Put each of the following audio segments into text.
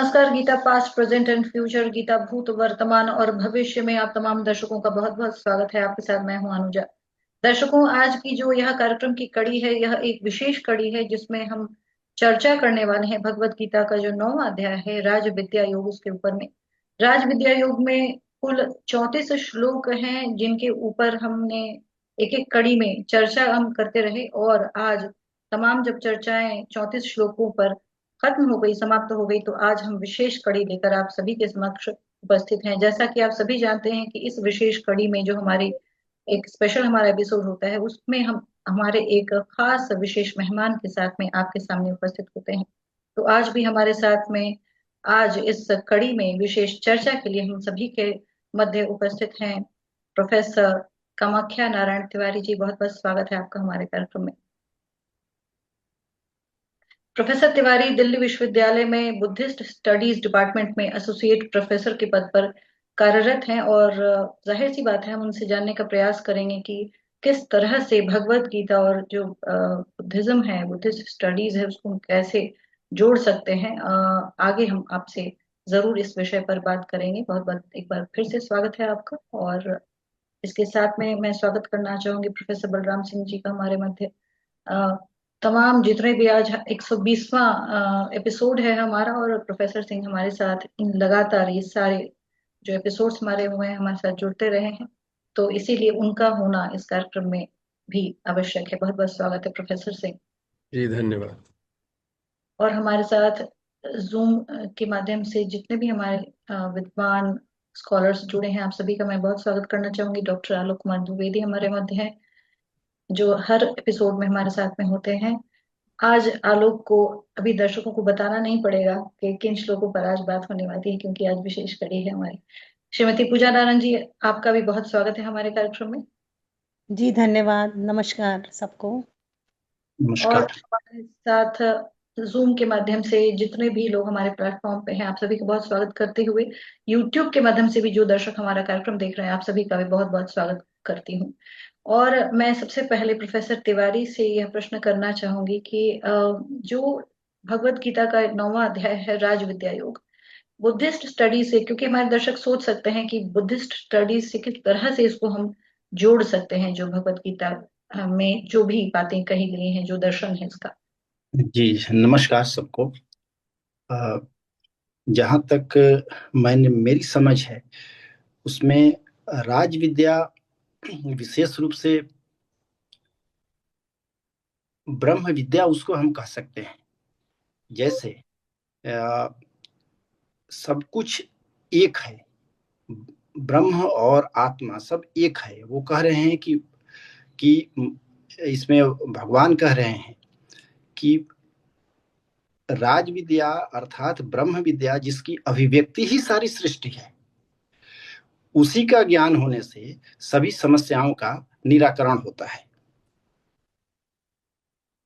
नमस्कार Gita past present and future, Gita भूत वर्तमान और भविष्य में आप तमाम दर्शकों का बहुत बहुत स्वागत है। आपके साथ मैं हूं अनुजा। दर्शकों, आज की जो यह कार्यक्रम की कड़ी है, यह एक विशेष कड़ी है जिसमें हम चर्चा करने वाले हैं भगवत गीता का जो 9वां अध्याय है राज विद्या योग, उसके ऊपर में। राज विद्या योग में कुल 34 श्लोक हैं जिनके ऊपर हमने एक एक कड़ी में चर्चा हम करते रहे, और आज तमाम जब चर्चाएं 34 श्लोकों पर खत्म हो गई, समाप्त हो गई, तो आज हम विशेष कड़ी लेकर आप सभी के समक्ष उपस्थित हैं। जैसा कि आप सभी जानते हैं कि इस विशेष कड़ी में जो हमारी एक स्पेशल हमारा एपिसोड होता है, उसमें हम हमारे एक खास विशेष मेहमान के साथ में आपके सामने उपस्थित होते हैं। तो आज भी हमारे साथ में, आज इस कड़ी में विशेष चर्चा के लिए हम सभी के मध्य उपस्थित हैं प्रोफेसर कामाख्या नारायण तिवारी जी। बहुत बहुत स्वागत है आपका हमारे कार्यक्रम में। प्रोफेसर तिवारी दिल्ली विश्वविद्यालय में बुद्धिस्ट स्टडीज डिपार्टमेंट में एसोसिएट प्रोफेसर के पद पर कार्यरत हैं, और जाहिर सी बात है हम उनसे जानने का प्रयास करेंगे कि किस तरह से भगवत गीता और जो बुद्धिज्म है, बुद्धिस्ट स्टडीज है, उसको हम कैसे जोड़ सकते हैं। आगे हम आपसे जरूर इस विषय पर बात करेंगे। बहुत बहुत एक बार फिर से स्वागत है आपका। और इसके साथ में मैं स्वागत करना चाहूंगी प्रोफेसर बलराम सिंह जी का हमारे मध्य। अ, तमाम जितने भी आज 120वां एपिसोड है हमारा, और प्रोफेसर सिंह हमारे साथ इन लगातार ये सारे जो एपिसोड्स हमारे हुए हैं हमारे साथ जुड़ते रहे हैं, तो इसीलिए उनका होना इस कार्यक्रम में भी आवश्यक है। बहुत बहुत स्वागत है प्रोफेसर सिंह। जी धन्यवाद। और हमारे साथ जूम के माध्यम से जितने भी हमारे विद्वान स्कॉलर्स जुड़े हैं, आप सभी का मैं बहुत स्वागत करना चाहूंगी। डॉक्टर आलोक कुमार द्विवेदी हमारे मध्य हैं, जो हर एपिसोड में हमारे साथ में होते हैं। आज आलोक को अभी दर्शकों को बताना नहीं पड़ेगा कि किन श्लोकों पर आज बात होने वाली है, क्योंकि आज विशेष कड़ी है हमारी। श्रीमती पूजा नारायण जी, आपका भी बहुत स्वागत है हमारे कार्यक्रम में। जी धन्यवाद। नमस्कार सबको। और नमस्कार। हमारे साथ जूम के माध्यम से जितने भी लोग हमारे प्लेटफॉर्म पे हैं, आप सभी का बहुत स्वागत करते हुए यूट्यूब के माध्यम से भी जो दर्शक हमारा कार्यक्रम देख रहे हैं, आप सभी का भी बहुत बहुत स्वागत करती हूँ। और मैं सबसे पहले प्रोफेसर तिवारी से यह प्रश्न करना चाहूंगी कि जो भगवत गीता का 9वां अध्याय है राज विद्या योग, बुद्धिस्ट स्टडी से, क्योंकि हमारे दर्शक सोच सकते हैं कि बुद्धिस्ट स्टडीज से किस तरह से इसको हम जोड़ सकते हैं, जो भगवत गीता में जो भी बातें कही गई हैं, जो दर्शन है इसका। जी नमस्कार सबको। अ, जहाँ तक मेरी समझ है उसमें राज विद्या विशेष रूप से ब्रह्म विद्या उसको हम कह सकते हैं। जैसे अ, सब कुछ एक है, ब्रह्म और आत्मा सब एक है। वो कह रहे हैं कि इसमें भगवान कह रहे हैं कि राज विद्या अर्थात ब्रह्म विद्या जिसकी अभिव्यक्ति ही सारी सृष्टि है, उसी का ज्ञान होने से सभी समस्याओं का निराकरण होता है।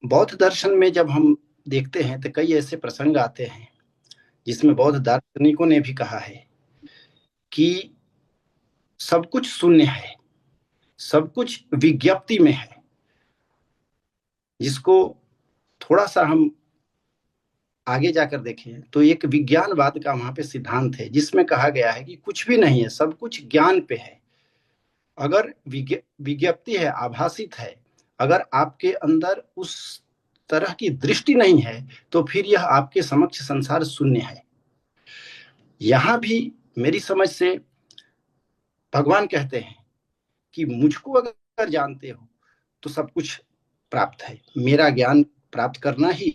बौद्ध दर्शन में जब हम देखते हैं तो कई ऐसे प्रसंग आते हैं जिसमें बौद्ध दार्शनिकों ने भी कहा है कि सब कुछ शून्य है, सब कुछ विज्ञप्ति में है। जिसको थोड़ा सा हम आगे जाकर देखें तो एक विज्ञानवाद का वहां पे सिद्धांत है जिसमें कहा गया है कि कुछ भी नहीं है, सब कुछ ज्ञान पे है। अगर विज्ञप्ति है, आभासित है, अगर आपके अंदर उस तरह की दृष्टि नहीं है तो फिर यह आपके समक्ष संसार शून्य है। यहां भी मेरी समझ से भगवान कहते हैं कि मुझको अगर जानते हो तो सब कुछ प्राप्त है। मेरा ज्ञान प्राप्त करना ही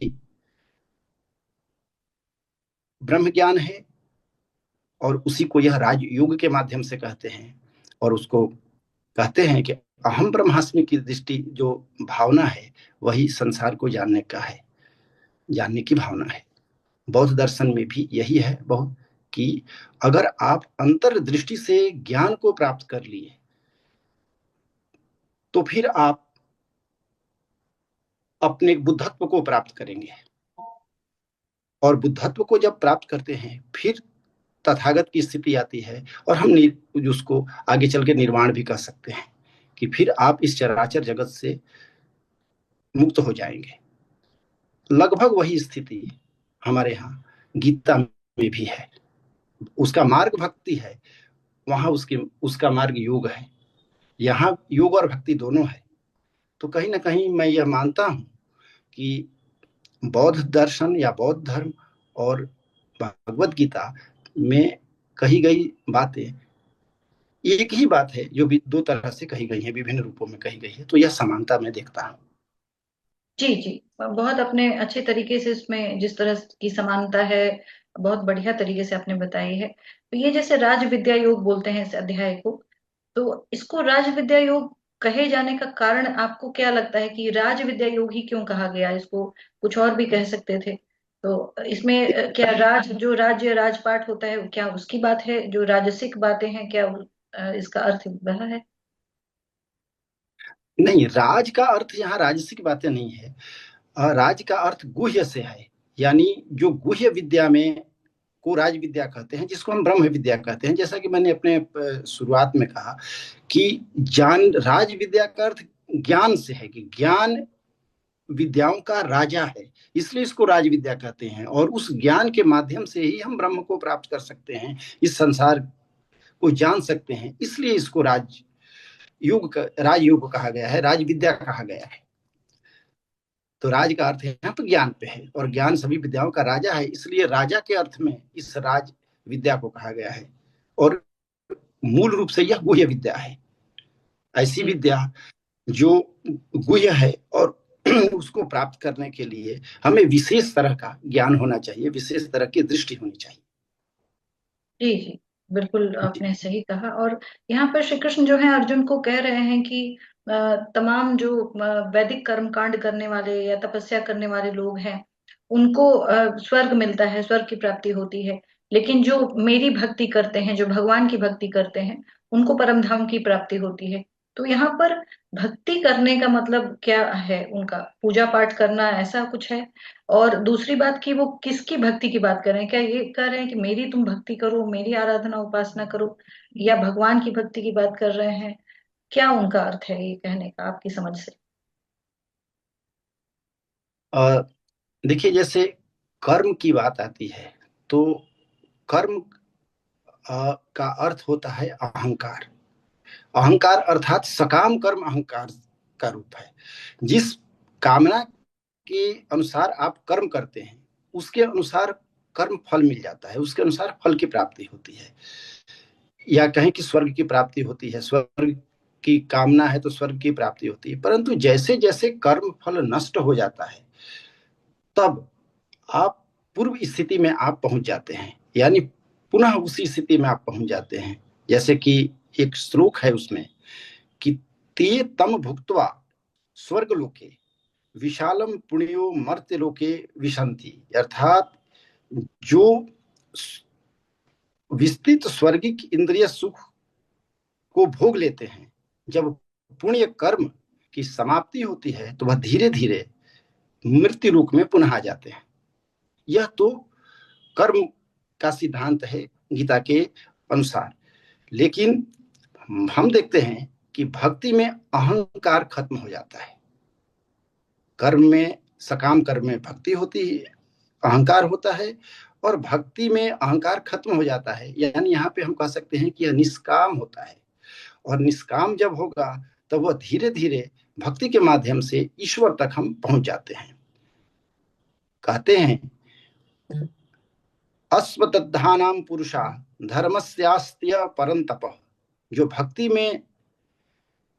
ब्रह्म ज्ञान है, और उसी को यह राजयोग के माध्यम से कहते हैं। और उसको कहते हैं कि अहम ब्रह्मास्मि की दृष्टि जो भावना है वही संसार को जानने का है, जानने की भावना है। बौद्ध दर्शन में भी यही है बहुत, कि अगर आप अंतर्दृष्टि से ज्ञान को प्राप्त कर लिए तो फिर आप अपने बुद्धत्व को प्राप्त करेंगे, और बुद्धत्व को जब प्राप्त करते हैं फिर तथागत की स्थिति आती है, और हम उसको आगे चल के निर्वाण भी कह सकते हैं कि फिर आप इस चराचर जगत से मुक्त हो जाएंगे। लगभग वही स्थिति हमारे यहाँ गीता में भी है। उसका मार्ग भक्ति है, वहां उसका मार्ग योग है। यहाँ योग और भक्ति दोनों है। तो कहीं ना कहीं मैं यह मानता हूं कि बौद्ध दर्शन या बौद्ध धर्म और भगवत गीता में कही गई बातें एक ही बात है, जो भी दो तरह से कही गई है, विभिन्न रूपों में कही गई है। तो यह समानता मैं देखता हूँ। जी जी, बहुत अपने अच्छे तरीके से इसमें जिस तरह की समानता है, बहुत बढ़िया तरीके से आपने बताई है। तो ये जैसे राज विद्या योग बोलते हैं इस अध्याय को, तो इसको राज विद्या योग कहे जाने का कारण आपको क्या लगता है कि राज विद्या योग ही क्यों कहा गया? इसको कुछ और भी कह सकते थे। तो इसमें क्या राज, जो राज्य राजपाट होता है, क्या उसकी बात है? जो राजसिक बातें हैं, क्या इसका अर्थ वह है? नहीं, राज का अर्थ यहाँ राजसिक बातें नहीं है। राज का अर्थ गुह्य से है, यानी जो गुह्य विद्या में को राज विद्या कहते हैं, जिसको हम ब्रह्म विद्या कहते हैं। जैसा कि मैंने अपने शुरुआत में कहा कि ज्ञान, राज विद्या का अर्थ ज्ञान से है, कि ज्ञान विद्याओं का राजा है, इसलिए इसको राज विद्या कहते हैं। और उस ज्ञान के माध्यम से ही हम ब्रह्म को प्राप्त कर सकते हैं, इस संसार को जान सकते हैं, इसलिए इसको राजयोग कहा गया है, राज विद्या कहा गया है। तो राज का अर्थ यहाँ तो ज्ञान पे है, और ज्ञान सभी विद्याओं का राजा है, इसलिए राजा के अर्थ में इस राज विद्या को कहा गया है। और मूल रूप से यह गुह्य विद्या है, ऐसी जी विद्या जो गुह्य है, और उसको प्राप्त करने के लिए हमें विशेष तरह का ज्ञान होना चाहिए, विशेष तरह की दृष्टि होनी चाहिए। जी जी, बिल्कुल आपने सही कहा। और यहाँ पर श्री कृष्ण जो है अर्जुन को कह रहे हैं कि तमाम जो वैदिक कर्म कांड करने वाले या तपस्या करने वाले लोग हैं, उनको स्वर्ग मिलता है, स्वर्ग की प्राप्ति होती है। लेकिन जो मेरी भक्ति करते हैं, जो भगवान की भक्ति करते हैं, उनको परम धाम की प्राप्ति होती है। तो यहाँ पर भक्ति करने का मतलब क्या है? उनका पूजा पाठ करना, ऐसा कुछ है? और दूसरी बात कि वो किसकी भक्ति की बात कर रहे हैं? क्या ये कह रहे हैं कि मेरी तुम भक्ति करो, मेरी आराधना उपासना करो, या भगवान की भक्ति की बात कर रहे हैं? क्या उनका अर्थ है ये कहने का, आपकी समझ से? देखिए, जैसे कर्म की बात आती है, तो कर्म का अर्थ होता है अहंकार। अहंकार अर्थात सकाम कर्म अहंकार का रूप है। जिस कामना के अनुसार आप कर्म करते हैं, उसके अनुसार कर्म फल मिल जाता है, उसके अनुसार फल की प्राप्ति होती है। या कहें कि स्वर्ग की प्राप्ति होती है, स्वर्ग की कामना है तो स्वर्ग की प्राप्ति होती है। परंतु जैसे जैसे कर्म फल नष्ट हो जाता है, तब आप पूर्व स्थिति में आप पहुंच जाते हैं, यानी पुनः उसी स्थिति में आप पहुंच जाते हैं। जैसे कि एक श्लोक है उसमें कि ते तम भुक्त्वा स्वर्ग लोके विशालम पुण्यो मर्त्य लोके विशंति, अर्थात जो विस्तृत स्वर्गिक इंद्रिय सुख को भोग लेते हैं, जब पुण्य कर्म की समाप्ति होती है तो वह धीरे धीरे मृत्यु लोक में पुनः आ जाते हैं। यह तो कर्म का सिद्धांत है गीता के अनुसार। लेकिन हम देखते हैं कि भक्ति में अहंकार खत्म हो जाता है। कर्म में, सकाम कर्म में भक्ति होती है, अहंकार होता है, और भक्ति में अहंकार खत्म हो जाता है। यानी यहाँ पे हम कह सकते हैं कि यह निष्काम होता है। और निष्काम जब होगा, तब वह धीरे धीरे भक्ति के माध्यम से ईश्वर तक हम पहुंच जाते हैं। कहते हैं अश्वत्थानाम पुरुषा धर्मस्यास्त्य परंतप, जो भक्ति में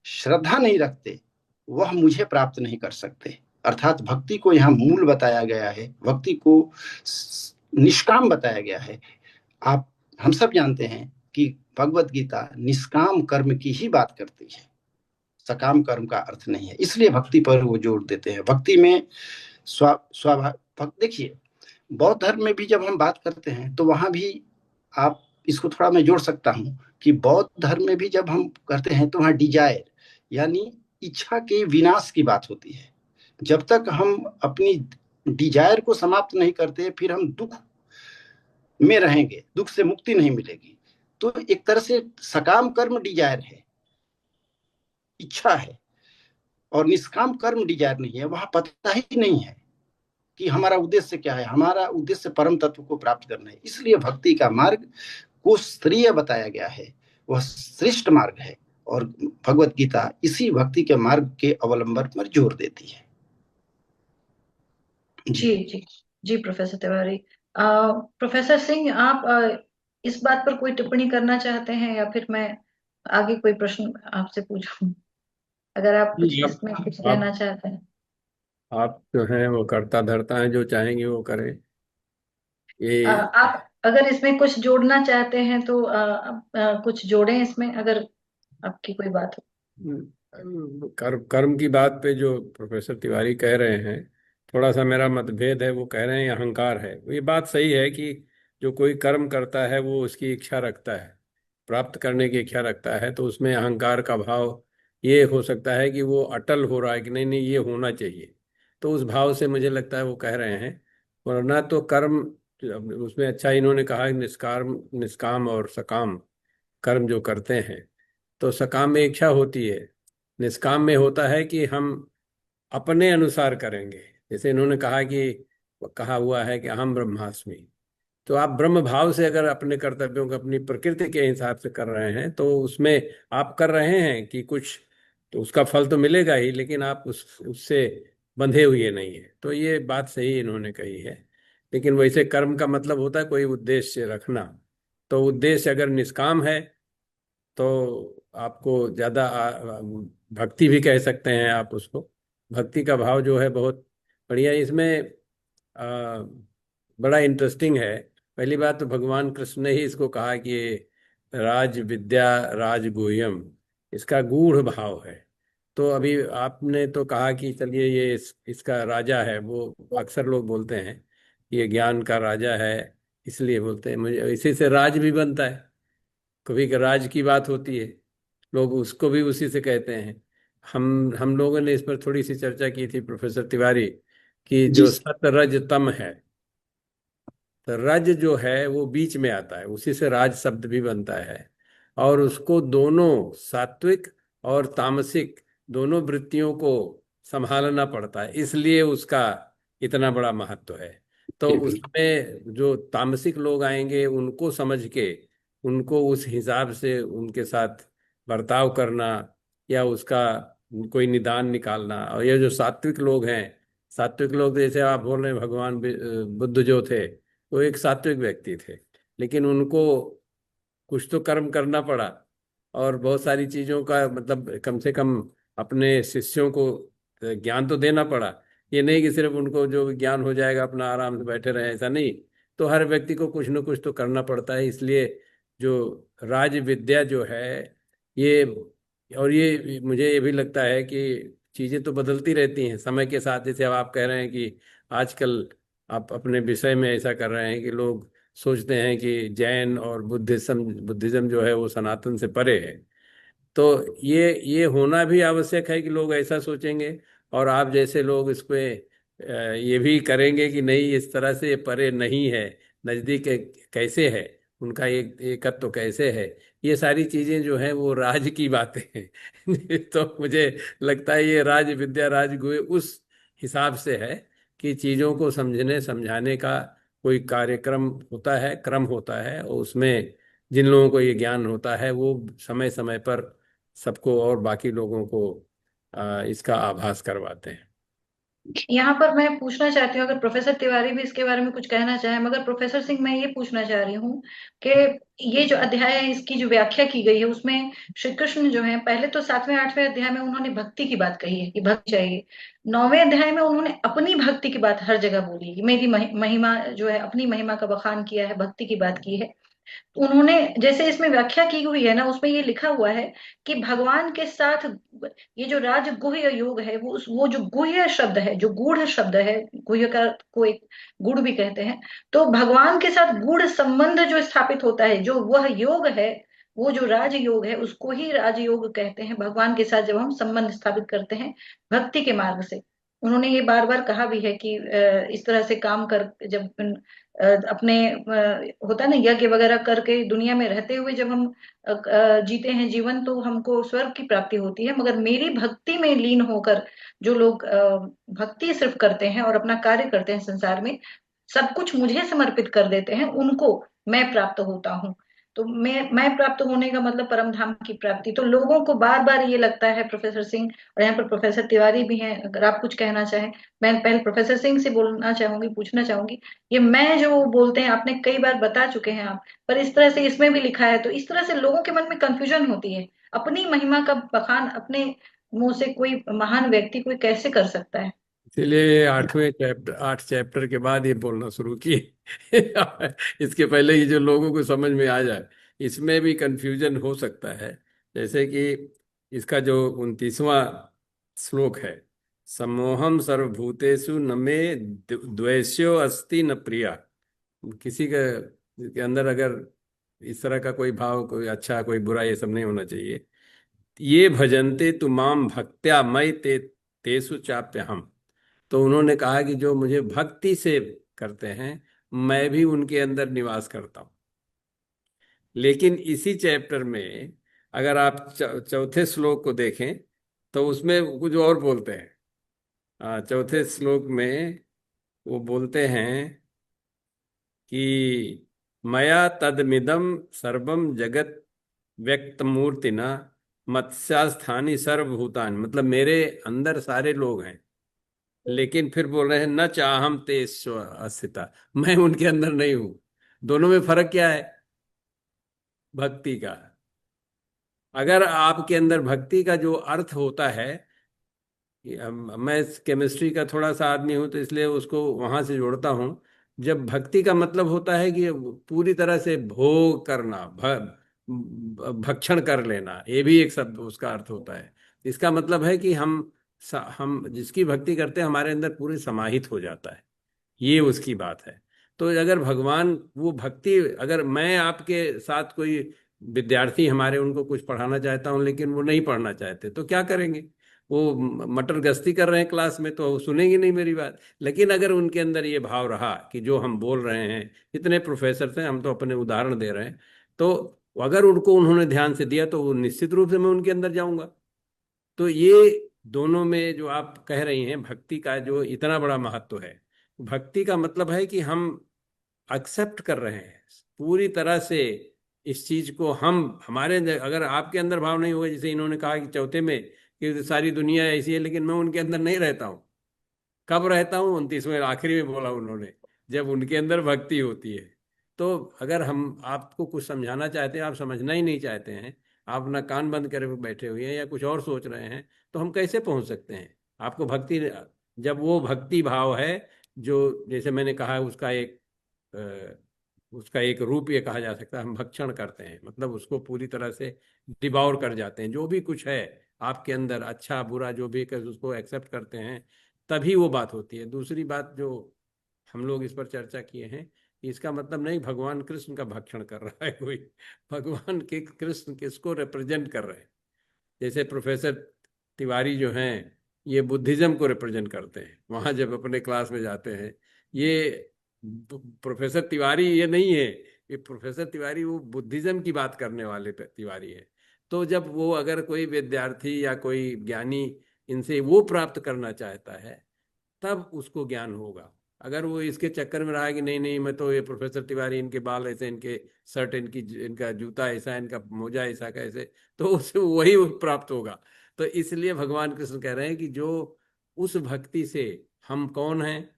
श्रद्धा नहीं रखते वह मुझे प्राप्त नहीं कर सकते। अर्थात भक्ति को यहाँ मूल बताया गया है, भक्ति को निष्काम बताया गया है। हम सब जानते हैं कि भगवत गीता निष्काम कर्म की ही बात करती है, सकाम कर्म का अर्थ नहीं है। इसलिए भक्ति पर वो जोर देते हैं। भक्ति में स्वाभाविक, देखिए बौद्ध धर्म में भी जब हम बात करते हैं तो वहां भी, आप इसको थोड़ा मैं जोड़ सकता हूं कि बौद्ध धर्म में भी जब हम करते हैं तो वहां डिजायर यानी इच्छा के विनाश की बात होती है। जब तक हम अपनी डिजायर को समाप्त नहीं करते, फिर हम दुख में रहेंगे, दुख से मुक्ति नहीं मिलेगी। तो एक तरह से सकाम कर्म डिजायर है, इच्छा है, और निष्काम कर्म डिजायर नहीं है, वहां पता ही नहीं है। कि हमारा उद्देश्य क्या है। हमारा उद्देश्य परम तत्व को प्राप्त करना है, इसलिए भक्ति का मार्ग को श्रेय बताया गया है, वह श्रेष्ठ मार्ग है। और भगवत गीता इसी भक्ति के मार्ग के अवलंबन पर जोर देती है। जी जी जी प्रोफेसर तिवारी। प्रोफेसर सिंह, आप इस बात पर कोई टिप्पणी करना चाहते हैं या फिर मैं आगे कोई प्रश्न आपसे पूछूं, अगर आप कुछ जी, इसमें कुछ आप कहना चाहते हैं। आप जो हैं वो करता धरता हैं, जो चाहेंगे वो करें। ये आप अगर इसमें कुछ जोड़ना चाहते हैं तो कुछ जोड़ें इसमें, अगर आपकी कोई बात हो। कर्म की बात पे जो प्रोफेसर तिवारी कह रहे हैं, थोड़ा सा मेरा मतभेद है। वो कह रहे हैं ये अहंकार है। ये बात सही है कि जो कोई कर्म करता है वो उसकी इच्छा रखता है, प्राप्त करने की इच्छा रखता है, तो उसमें अहंकार का भाव ये हो सकता है कि वो अटल हो रहा है कि नहीं नहीं ये होना चाहिए। तो उस भाव से मुझे लगता है वो कह रहे हैं। वरना तो कर्म, उसमें अच्छा इन्होंने कहा कि निष्काम निष्काम और सकाम कर्म जो करते हैं, तो सकाम में इच्छा होती है, निष्काम में होता है कि हम अपने अनुसार करेंगे। जैसे इन्होंने कहा हुआ है कि अहम ब्रह्मास्मि। तो आप ब्रह्म भाव से अगर अपने कर्तव्यों को अपनी प्रकृति के हिसाब से कर रहे हैं, तो उसमें आप कर रहे हैं कि कुछ, तो उसका फल तो मिलेगा ही, लेकिन आप उससे बंधे हुए नहीं है। तो ये बात सही इन्होंने कही है। लेकिन वैसे कर्म का मतलब होता है कोई उद्देश्य रखना। तो उद्देश्य अगर निष्काम है तो आपको ज्यादा भक्ति भी कह सकते हैं आप उसको। भक्ति का भाव जो है बहुत बढ़िया है। इसमें आ, बड़ा इंटरेस्टिंग है। पहली बात तो भगवान कृष्ण ने ही इसको कहा कि ये राज विद्या राज गुह्यम, इसका गूढ़ भाव है। तो अभी आपने तो कहा कि चलिए ये इसका राजा है। वो अक्सर लोग बोलते हैं ये ज्ञान का राजा है, इसलिए बोलते हैं। मुझे इसी से राज भी बनता है। कभी का राज की बात होती है, लोग उसको भी उसी से कहते हैं। हम लोगों ने इस पर थोड़ी सी चर्चा की थी प्रोफेसर तिवारी, कि जी जो सत रज तम है, तो रज जो है वो बीच में आता है, उसी से राज शब्द भी बनता है। और उसको दोनों सात्विक और तामसिक दोनों वृत्तियों को संभालना पड़ता है, इसलिए उसका इतना बड़ा महत्व है। तो बिल्कुल। उसमें जो तामसिक लोग आएंगे उनको समझ के उनको उस हिसाब से उनके साथ बर्ताव करना, या उसका कोई निदान निकालना। और ये जो सात्विक लोग हैं, सात्विक लोग जैसे आप बोल रहे हैं, भगवान बुद्ध जो थे वो एक सात्विक व्यक्ति थे, लेकिन उनको कुछ तो कर्म करना पड़ा और बहुत सारी चीजों का मतलब कम से कम अपने शिष्यों को ज्ञान तो देना पड़ा। ये नहीं कि सिर्फ उनको जो ज्ञान हो जाएगा अपना आराम से बैठे रहे, ऐसा नहीं। तो हर व्यक्ति को कुछ न कुछ तो करना पड़ता है। इसलिए जो राज विद्या जो है ये, और ये मुझे ये भी लगता है कि चीजें तो बदलती रहती हैं समय के साथ। जैसे अब आप कह रहे हैं कि आजकल आप अपने विषय में ऐसा कर रहे हैं कि लोग सोचते हैं कि जैन और बुद्धिज्म जो है वो सनातन से परे है। तो ये होना भी आवश्यक है कि लोग ऐसा सोचेंगे, और आप जैसे लोग इस पे ये भी करेंगे कि नहीं इस तरह से ये परे नहीं है, नजदीक कैसे है, उनका एक एकत्व कैसे है। ये सारी चीजें जो हैं वो राज की बातें हैं। तो मुझे लगता है ये राज विद्या राजगुह्य उस हिसाब से है कि चीजों को समझने समझाने का कोई कार्यक्रम होता है, क्रम होता है, और उसमें जिन लोगों को ये ज्ञान होता है वो समय समय पर सबको और बाकी लोगों को इसका आभास करवाते हैं। यहाँ पर मैं पूछना चाहती हूँ, अगर प्रोफेसर तिवारी भी इसके बारे में कुछ कहना चाहे, मगर प्रोफेसर सिंह मैं ये पूछना चाह रही हूँ कि ये जो अध्याय है इसकी जो व्याख्या की गई है उसमें श्री कृष्ण जो है पहले तो 7वें 8वें अध्याय में उन्होंने भक्ति की बात कही है कि भक्ति चाहिए। 9वें अध्याय में उन्होंने अपनी भक्ति की बात हर जगह बोली है कि मेरी महिमा जो है, अपनी महिमा का बखान किया है, भक्ति की बात की है। उन्होंने जैसे इसमें व्याख्या की हुई है ना, उसमें ये लिखा हुआ है कि भगवान के साथ ये जो राजगुह्य योग है, वो जो गुह्य शब्द है, जो गूढ़ शब्द है, गुह्य का को एक गुड़ भी कहते हैं। तो भगवान के साथ गूढ़ संबंध जो स्थापित होता है, जो वह योग है, वो जो राजयोग है उसको ही राजयोग कहते हैं। भगवान के साथ जब हम संबंध स्थापित करते हैं भक्ति के मार्ग से, उन्होंने ये बार बार कहा भी है कि इस तरह से काम कर जब अपने होता है ना यज्ञ वगैरह करके दुनिया में रहते हुए जब हम जीते हैं जीवन, तो हमको स्वर्ग की प्राप्ति होती है। मगर मेरी भक्ति में लीन होकर जो लोग भक्ति सिर्फ करते हैं और अपना कार्य करते हैं संसार में, सब कुछ मुझे समर्पित कर देते हैं, उनको मैं प्राप्त होता हूँ। तो मैं प्राप्त होने का मतलब परम धाम की प्राप्ति। तो लोगों को बार बार ये लगता है, प्रोफेसर सिंह, और यहाँ पर प्रोफेसर तिवारी भी हैं, अगर आप कुछ कहना चाहें। मैं पहले प्रोफेसर सिंह से बोलना चाहूंगी, पूछना चाहूंगी, ये मैं जो बोलते हैं आपने कई बार बता चुके हैं आप, पर इस तरह से इसमें भी लिखा है, तो इस तरह से लोगों के मन में कंफ्यूजन होती है। अपनी महिमा का बखान अपने मुंह से कोई महान व्यक्ति कोई कैसे कर सकता है? इसीलिए 8 चैप्टर के बाद ये बोलना शुरू किए। इसके पहले ही जो लोगों को समझ में आ जाए, इसमें भी कंफ्यूजन हो सकता है। जैसे कि इसका जो 29वां श्लोक है, सम्मोहम सर्वभूतेषु न मे द्वेष्यो अस्ति न प्रिया। किसी के अंदर अगर इस तरह का कोई भाव, कोई अच्छा कोई बुरा, ये सब नहीं होना चाहिए। ये भजन्ते तु माम भक्त्या मयि ते तेषु चाप्यहम्। तो उन्होंने कहा कि जो मुझे भक्ति से करते हैं, मैं भी उनके अंदर निवास करता हूं। लेकिन इसी चैप्टर में अगर आप चौथे श्लोक को देखें तो उसमें कुछ और बोलते हैं। चौथे श्लोक में वो बोलते हैं कि मया तदमिदम सर्वम जगत व्यक्त मूर्तिना मत्स्यास्थानी सर्वभूतानि, मतलब मेरे अंदर सारे लोग हैं। लेकिन फिर बोल रहे हैं न चाहम ते अस्थिता, मैं उनके अंदर नहीं हूं। दोनों में फर्क क्या है? भक्ति का। अगर आपके अंदर भक्ति का जो अर्थ होता है, मैं केमिस्ट्री का थोड़ा सा आदमी हूं तो इसलिए उसको वहां से जोड़ता हूं। जब भक्ति का मतलब होता है कि पूरी तरह से भोग करना, भक्षण कर लेना, ये भी एक शब्द उसका अर्थ होता है। इसका मतलब है कि हम जिसकी भक्ति करते हैं हमारे अंदर पूरी समाहित हो जाता है, ये उसकी बात है। तो अगर भगवान वो भक्ति, अगर मैं आपके साथ कोई विद्यार्थी हमारे, उनको कुछ पढ़ाना चाहता हूँ लेकिन वो नहीं पढ़ना चाहते, तो क्या करेंगे? वो मटर गश्ती कर रहे हैं क्लास में, तो सुनेंगे नहीं मेरी बात। लेकिन अगर उनके अंदर ये भाव रहा कि जो हम बोल रहे हैं, इतने प्रोफेसर थे, हम तो अपने उदाहरण दे रहे हैं, तो अगर उनको उन्होंने ध्यान से दिया तो वो निश्चित रूप से मैं उनके अंदर जाऊंगा। तो ये दोनों में जो आप कह रही हैं, भक्ति का जो इतना बड़ा महत्व है, भक्ति का मतलब है कि हम एक्सेप्ट कर रहे हैं पूरी तरह से इस चीज को। हमारे अगर आपके अंदर भाव नहीं होगा, जैसे इन्होंने कहा कि चौथे में कि सारी दुनिया ऐसी है, लेकिन मैं उनके अंदर नहीं रहता हूँ। कब रहता हूँ? 29वें आखिरी में बोला उन्होंने, जब उनके अंदर भक्ति होती है। तो अगर हम आपको कुछ समझाना चाहते हैं, आप समझना ही नहीं चाहते हैं, आप अपना कान बंद करे बैठे हुए हैं या कुछ और सोच रहे हैं, तो हम कैसे पहुंच सकते हैं आपको भक्ति? जब वो भक्ति भाव है जो, जैसे मैंने कहा, उसका एक रूप ये कहा जा सकता है, हम भक्षण करते हैं, मतलब उसको पूरी तरह से डिबाउर कर जाते हैं। जो भी कुछ है आपके अंदर, अच्छा बुरा जो भी, उसको एक्सेप्ट करते हैं, तभी वो बात होती है। दूसरी बात जो हम लोग इस पर चर्चा किए हैं, इसका मतलब नहीं भगवान कृष्ण का भक्षण कर रहा है कोई। भगवान के कृष्ण किसको रिप्रेजेंट कर रहे हैं? जैसे प्रोफेसर तिवारी जो हैं, ये बुद्धिज्म को रिप्रेजेंट करते हैं। वहां जब अपने क्लास में जाते हैं, ये प्रोफेसर तिवारी ये नहीं है, ये प्रोफेसर तिवारी वो बुद्धिज्म की बात करने वाले तिवारी है। तो जब वो, अगर कोई विद्यार्थी या कोई ज्ञानी इनसे वो प्राप्त करना चाहता है, तब उसको ज्ञान होगा। अगर वो इसके चक्कर में रहा कि नहीं नहीं, मैं तो ये प्रोफेसर तिवारी, इनके बाल ऐसे, इनके शर्ट, इनका जूता ऐसा, इनका मोजा ऐसा कैसे, तो उसे वही प्राप्त होगा। तो इसलिए भगवान कृष्ण कह रहे हैं कि जो उस भक्ति से, हम कौन हैं?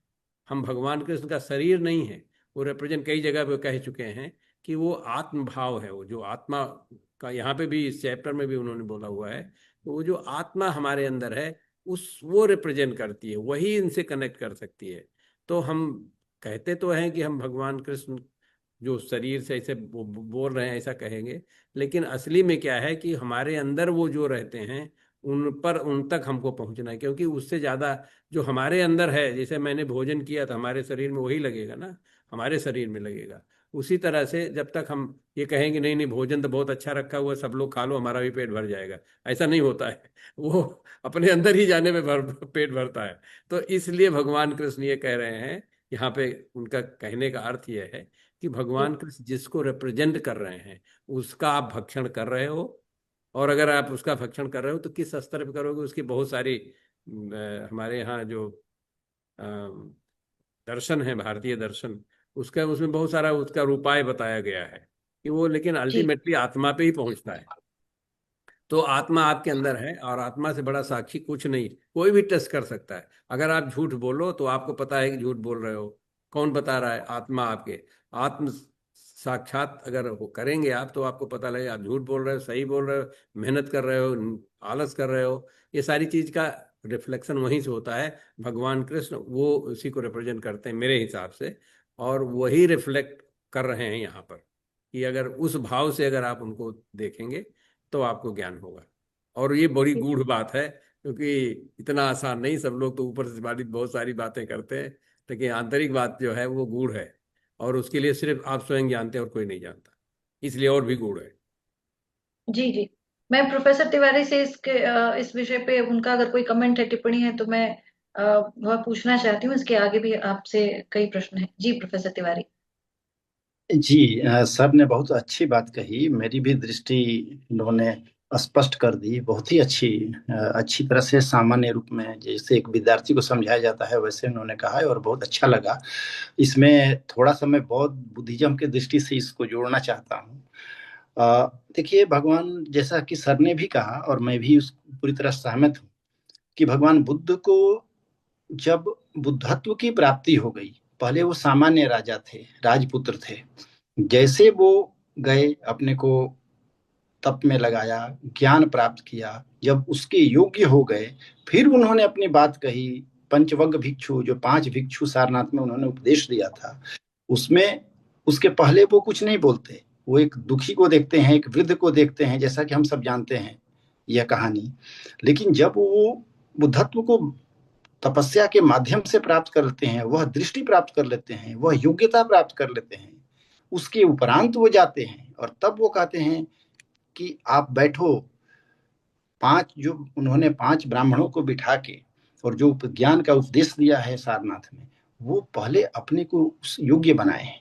हम भगवान कृष्ण का शरीर नहीं है। वो रिप्रेजेंट कई जगह पे कह चुके हैं कि वो आत्म भाव है, वो जो आत्मा का, यहाँ पे भी इस चैप्टर में भी उन्होंने बोला हुआ है, तो वो जो आत्मा हमारे अंदर है, उस वो रिप्रेजेंट करती है, वही इनसे कनेक्ट कर सकती है। तो हम कहते तो हैं कि हम भगवान कृष्ण जो शरीर से ऐसे बोल रहे हैं, ऐसा कहेंगे, लेकिन असली में क्या है कि हमारे अंदर वो जो रहते हैं, उन तक हमको पहुंचना है, क्योंकि उससे ज्यादा जो हमारे अंदर है, जैसे मैंने भोजन किया तो हमारे शरीर में वही लगेगा ना, हमारे शरीर में लगेगा। उसी तरह से जब तक हम ये कहेंगे नहीं नहीं भोजन तो बहुत अच्छा रखा हुआ है, सब लोग खा लो हमारा भी पेट भर जाएगा, ऐसा नहीं होता है। वो अपने अंदर ही जाने में पेट भरता है। तो इसलिए भगवान कृष्ण ये कह रहे हैं यहाँ पे, उनका कहने का अर्थ यह है कि भगवान कृष्ण जिसको रिप्रेजेंट कर रहे हैं उसका आप भक्षण कर रहे हो। और अगर आप उसका भक्षण कर रहे हो तो किस स्तर पर करोगे, उसकी बहुत सारी हमारे यहाँ जो अ, दर्शन है, भारतीय दर्शन, उसका उसमें बहुत सारा उसका उपाय बताया गया है कि वो, लेकिन जी अल्टीमेटली आत्मा पे ही पहुंचता है। तो आत्मा आपके अंदर है, और आत्मा से बड़ा साक्षी कुछ नहीं, कोई भी टेस्ट कर सकता है। अगर आप झूठ बोलो तो आपको पता है कि झूठ बोल रहे हो, कौन बता रहा है? आत्मा आपके। आत्म साक्षात अगर वो करेंगे आप, तो आपको पता लगेगा आप झूठ बोल रहे हो, सही बोल रहे हो, मेहनत कर रहे हो, आलस कर रहे हो। ये सारी चीज का रिफ्लेक्शन वहीं से होता है। भगवान कृष्ण वो उसी को रिप्रेजेंट करते हैं मेरे हिसाब से, और वही रिफ्लेक्ट कर रहे हैं यहाँ पर, कि अगर उस भाव से अगर आप उनको देखेंगे तो आपको ज्ञान होगा। और ये बड़ी गूढ़ बात है, क्योंकि इतना आसान नहीं, सब लोग तो ऊपर से वाली बहुत सारी बातें करते हैं, लेकिन आंतरिक बात जो है वो गूढ़ है, और उसके लिए सिर्फ आप स्वयं जानते हैं और कोई नहीं जानता, इसलिए और भी गूढ़ है। जी जी। मैं प्रोफेसर तिवारी से इस विषय पे उनका अगर कोई कमेंट है, टिप्पणी है, तो मैं वह पूछना चाहती हूँ। इसके आगे भी आपसे कई प्रश्न हैं। जी प्रोफेसर तिवारी। जी सर ने बहुत अच्छी बात कही, मेरी भी दृष्टि इन्होंने स्पष्ट कर दी, बहुत ही अच्छी तरह से सामान्य रूप में जैसे एक विद्यार्थी को समझाया जाता है वैसे उन्होंने कहा है, और बहुत अच्छा लगा। इसमें थोड़ा सा मैं बौद्ध बुद्धिज्म की दृष्टि से इसको जोड़ना चाहता हूँ। देखिए, भगवान जैसा कि सर ने भी कहा और मैं भी उस पूरी तरह सहमत हूँ कि भगवान बुद्ध को जब बुद्धत्व की प्राप्ति हो गई, पहले वो सामान्य राजा थे, राजपुत्र थे, जैसे वो गए अपने को तप में लगाया, ज्ञान प्राप्त किया, जब उसके योग्य हो गए, फिर उन्होंने अपनी बात कही। पंचवग भिक्षु, जो 5 भिक्षु सारनाथ में उन्होंने उपदेश दिया था, उसमें उसके पहले वो कुछ नहीं बोलते। वो एक दुखी को देखते हैं, एक वृद्ध को देखते हैं, जैसा कि हम सब जानते हैं यह कहानी। लेकिन जब वो बुद्धत्व को तपस्या के माध्यम से प्राप्त कर लेते हैं, वह दृष्टि प्राप्त कर लेते हैं, वह योग्यता प्राप्त कर लेते हैं, उसके उपरांत वो जाते हैं और तब वो कहते हैं कि आप बैठो। 5 जो उन्होंने 5 ब्राह्मणों को बिठा के और जो ज्ञान का उपदेश दिया है सारनाथ में, वो पहले अपने को उस योग्य बनाए हैं।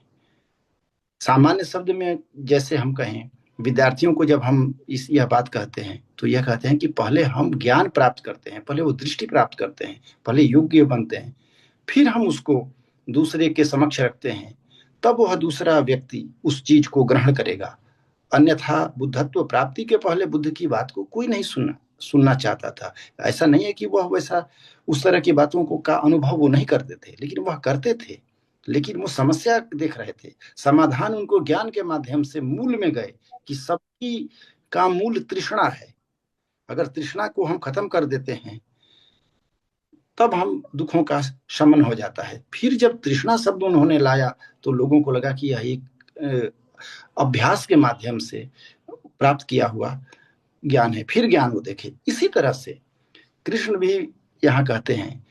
सामान्य शब्द में जैसे हम कहें, विद्यार्थियों को जब हम यह बात कहते हैं तो यह कहते हैं कि पहले हम ज्ञान प्राप्त करते हैं, पहले वो दृष्टि प्राप्त करते हैं, पहले योग्य बनते हैं, फिर हम उसको दूसरे के समक्ष रखते हैं, तब वह दूसरा व्यक्ति उस चीज को ग्रहण करेगा। अन्यथा बुद्धत्व प्राप्ति के पहले बुद्ध की बात को कोई नहीं सुनना चाहता था। ऐसा नहीं है कि वह वैसा उस तरह की बातों को का अनुभव वो नहीं करते थे, लेकिन वह करते थे, लेकिन वो समस्या देख रहे थे। समाधान उनको ज्ञान के माध्यम से मूल में गए कि सबकी का मूल तृष्णा है। अगर तृष्णा को हम खत्म कर देते हैं तब हम दुखों का शमन हो जाता है। फिर जब तृष्णा शब्द उन्होंने लाया तो लोगों को लगा कि यह एक अभ्यास के माध्यम से प्राप्त किया हुआ ज्ञान है, फिर ज्ञान वो देखे। इसी तरह से कृष्ण भी यहाँ कहते हैं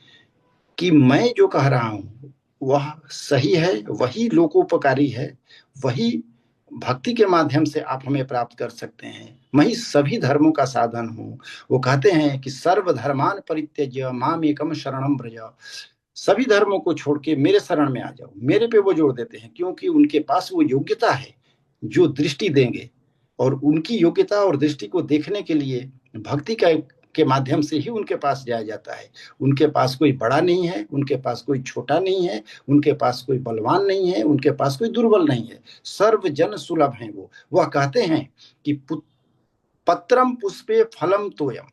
कि मैं जो कह रहा हूं वह सही है, वही लोकोपकारी है, वही भक्ति के माध्यम से आप हमें प्राप्त कर सकते हैं, मैं ही सभी धर्मों का साधन हूं। वो कहते हैं कि सर्वधर्मान परित्यज्य माम एकम शरणम व्रज, सभी धर्मों को छोड़ के मेरे शरण में आ जाओ। मेरे पे वो जोड़ देते हैं क्योंकि उनके पास वो योग्यता है जो दृष्टि देंगे, और उनकी योग्यता और दृष्टि को देखने के लिए भक्ति के माध्यम से ही उनके पास जाया जाता है। उनके पास कोई बड़ा नहीं है, उनके पास कोई छोटा नहीं है, उनके पास कोई बलवान नहीं है, उनके पास कोई दुर्बल नहीं है, सर्व जन सुलभ है वो। वह कहते हैं कि पत्रम पुष्पे फलम तोयम,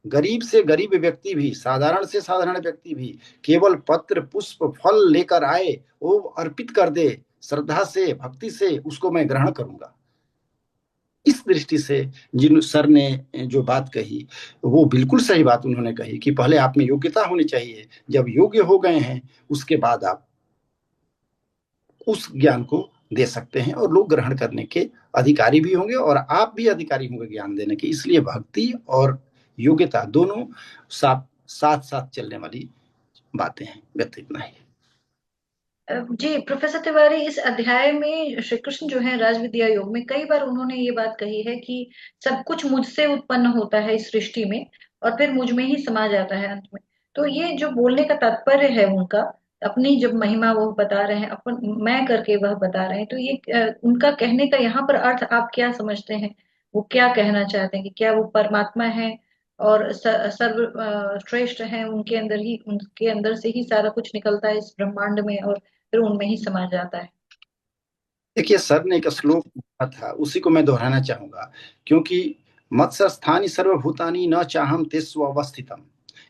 गरीब से गरीब व्यक्ति भी, साधारण से साधारण व्यक्ति भी केवल पत्र पुष्प फल लेकर आए, वो अर्पित कर दे श्रद्धा से, भक्ति से, उसको मैं ग्रहण करूंगा। इस दृष्टि से जिन सर ने जो बात कही वो बिल्कुल सही बात उन्होंने कही कि पहले आप में योग्यता होनी चाहिए, जब योग्य हो गए हैं उसके बाद आप उस ज्ञान को दे सकते हैं और लोग ग्रहण करने के अधिकारी भी होंगे, और आप भी अधिकारी होंगे ज्ञान देने के। इसलिए भक्ति और योग्यता, दोनों साथ साथ साथ चलने वाली बातें हैं। व्यक्त इतना ही। जी प्रोफेसर तिवारी, इस अध्याय में श्री कृष्ण जो है राज विद्या योग में कई बार उन्होंने ये बात कही है कि सब कुछ मुझसे उत्पन्न होता है इस सृष्टि में और फिर मुझ में ही समा जाता है अंत में। तो ये जो बोलने का तात्पर्य है उनका, अपनी जब महिमा वो बता रहे हैं, अपन मैं करके वह बता रहे हैं, तो ये उनका कहने का यहाँ पर अर्थ आप क्या समझते हैं? वो क्या कहना चाहते हैं कि क्या वो परमात्मा है और सर्व श्रेष्ठ है, उनके अंदर से ही सारा कुछ निकलता है इस ब्रह्मांड में और फिर उनमें ही समा जाता है? देखिए, सर ने एक श्लोक कहा था, उसी को मैं दोहराना चाहूंगा, क्योंकि मत्स्यस्थानि सर्वभूतानि न चाहम तेषु अवस्थितम।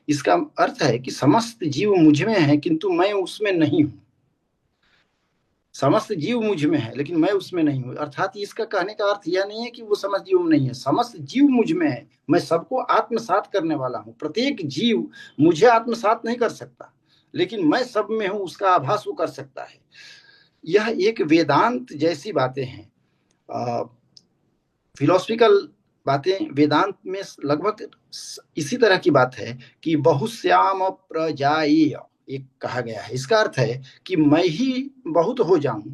इसका अर्थ है कि समस्त जीव मुझ में है किंतु मैं उसमें नहीं हूं। समस्त जीव मुझ में है लेकिन मैं उसमें नहीं हूं। अर्थात इसका कहने का अर्थ यह नहीं है कि वो समस्त जीव में नहीं है, समस्त जीव मुझ में है। मैं सबको आत्मसात करने वाला हूं। प्रत्येक जीव मुझे आत्मसात नहीं कर सकता, लेकिन मैं सब में हूं, उसका आभास वो कर सकता है। यह एक वेदांत जैसी बातें हैं, फिलोसफिकल बातें। वेदांत में लगभग इसी तरह की बात है कि बहुश्याम प्रजाएय, एक कहा गया है। इसका अर्थ है कि मैं ही बहुत हो जाऊं।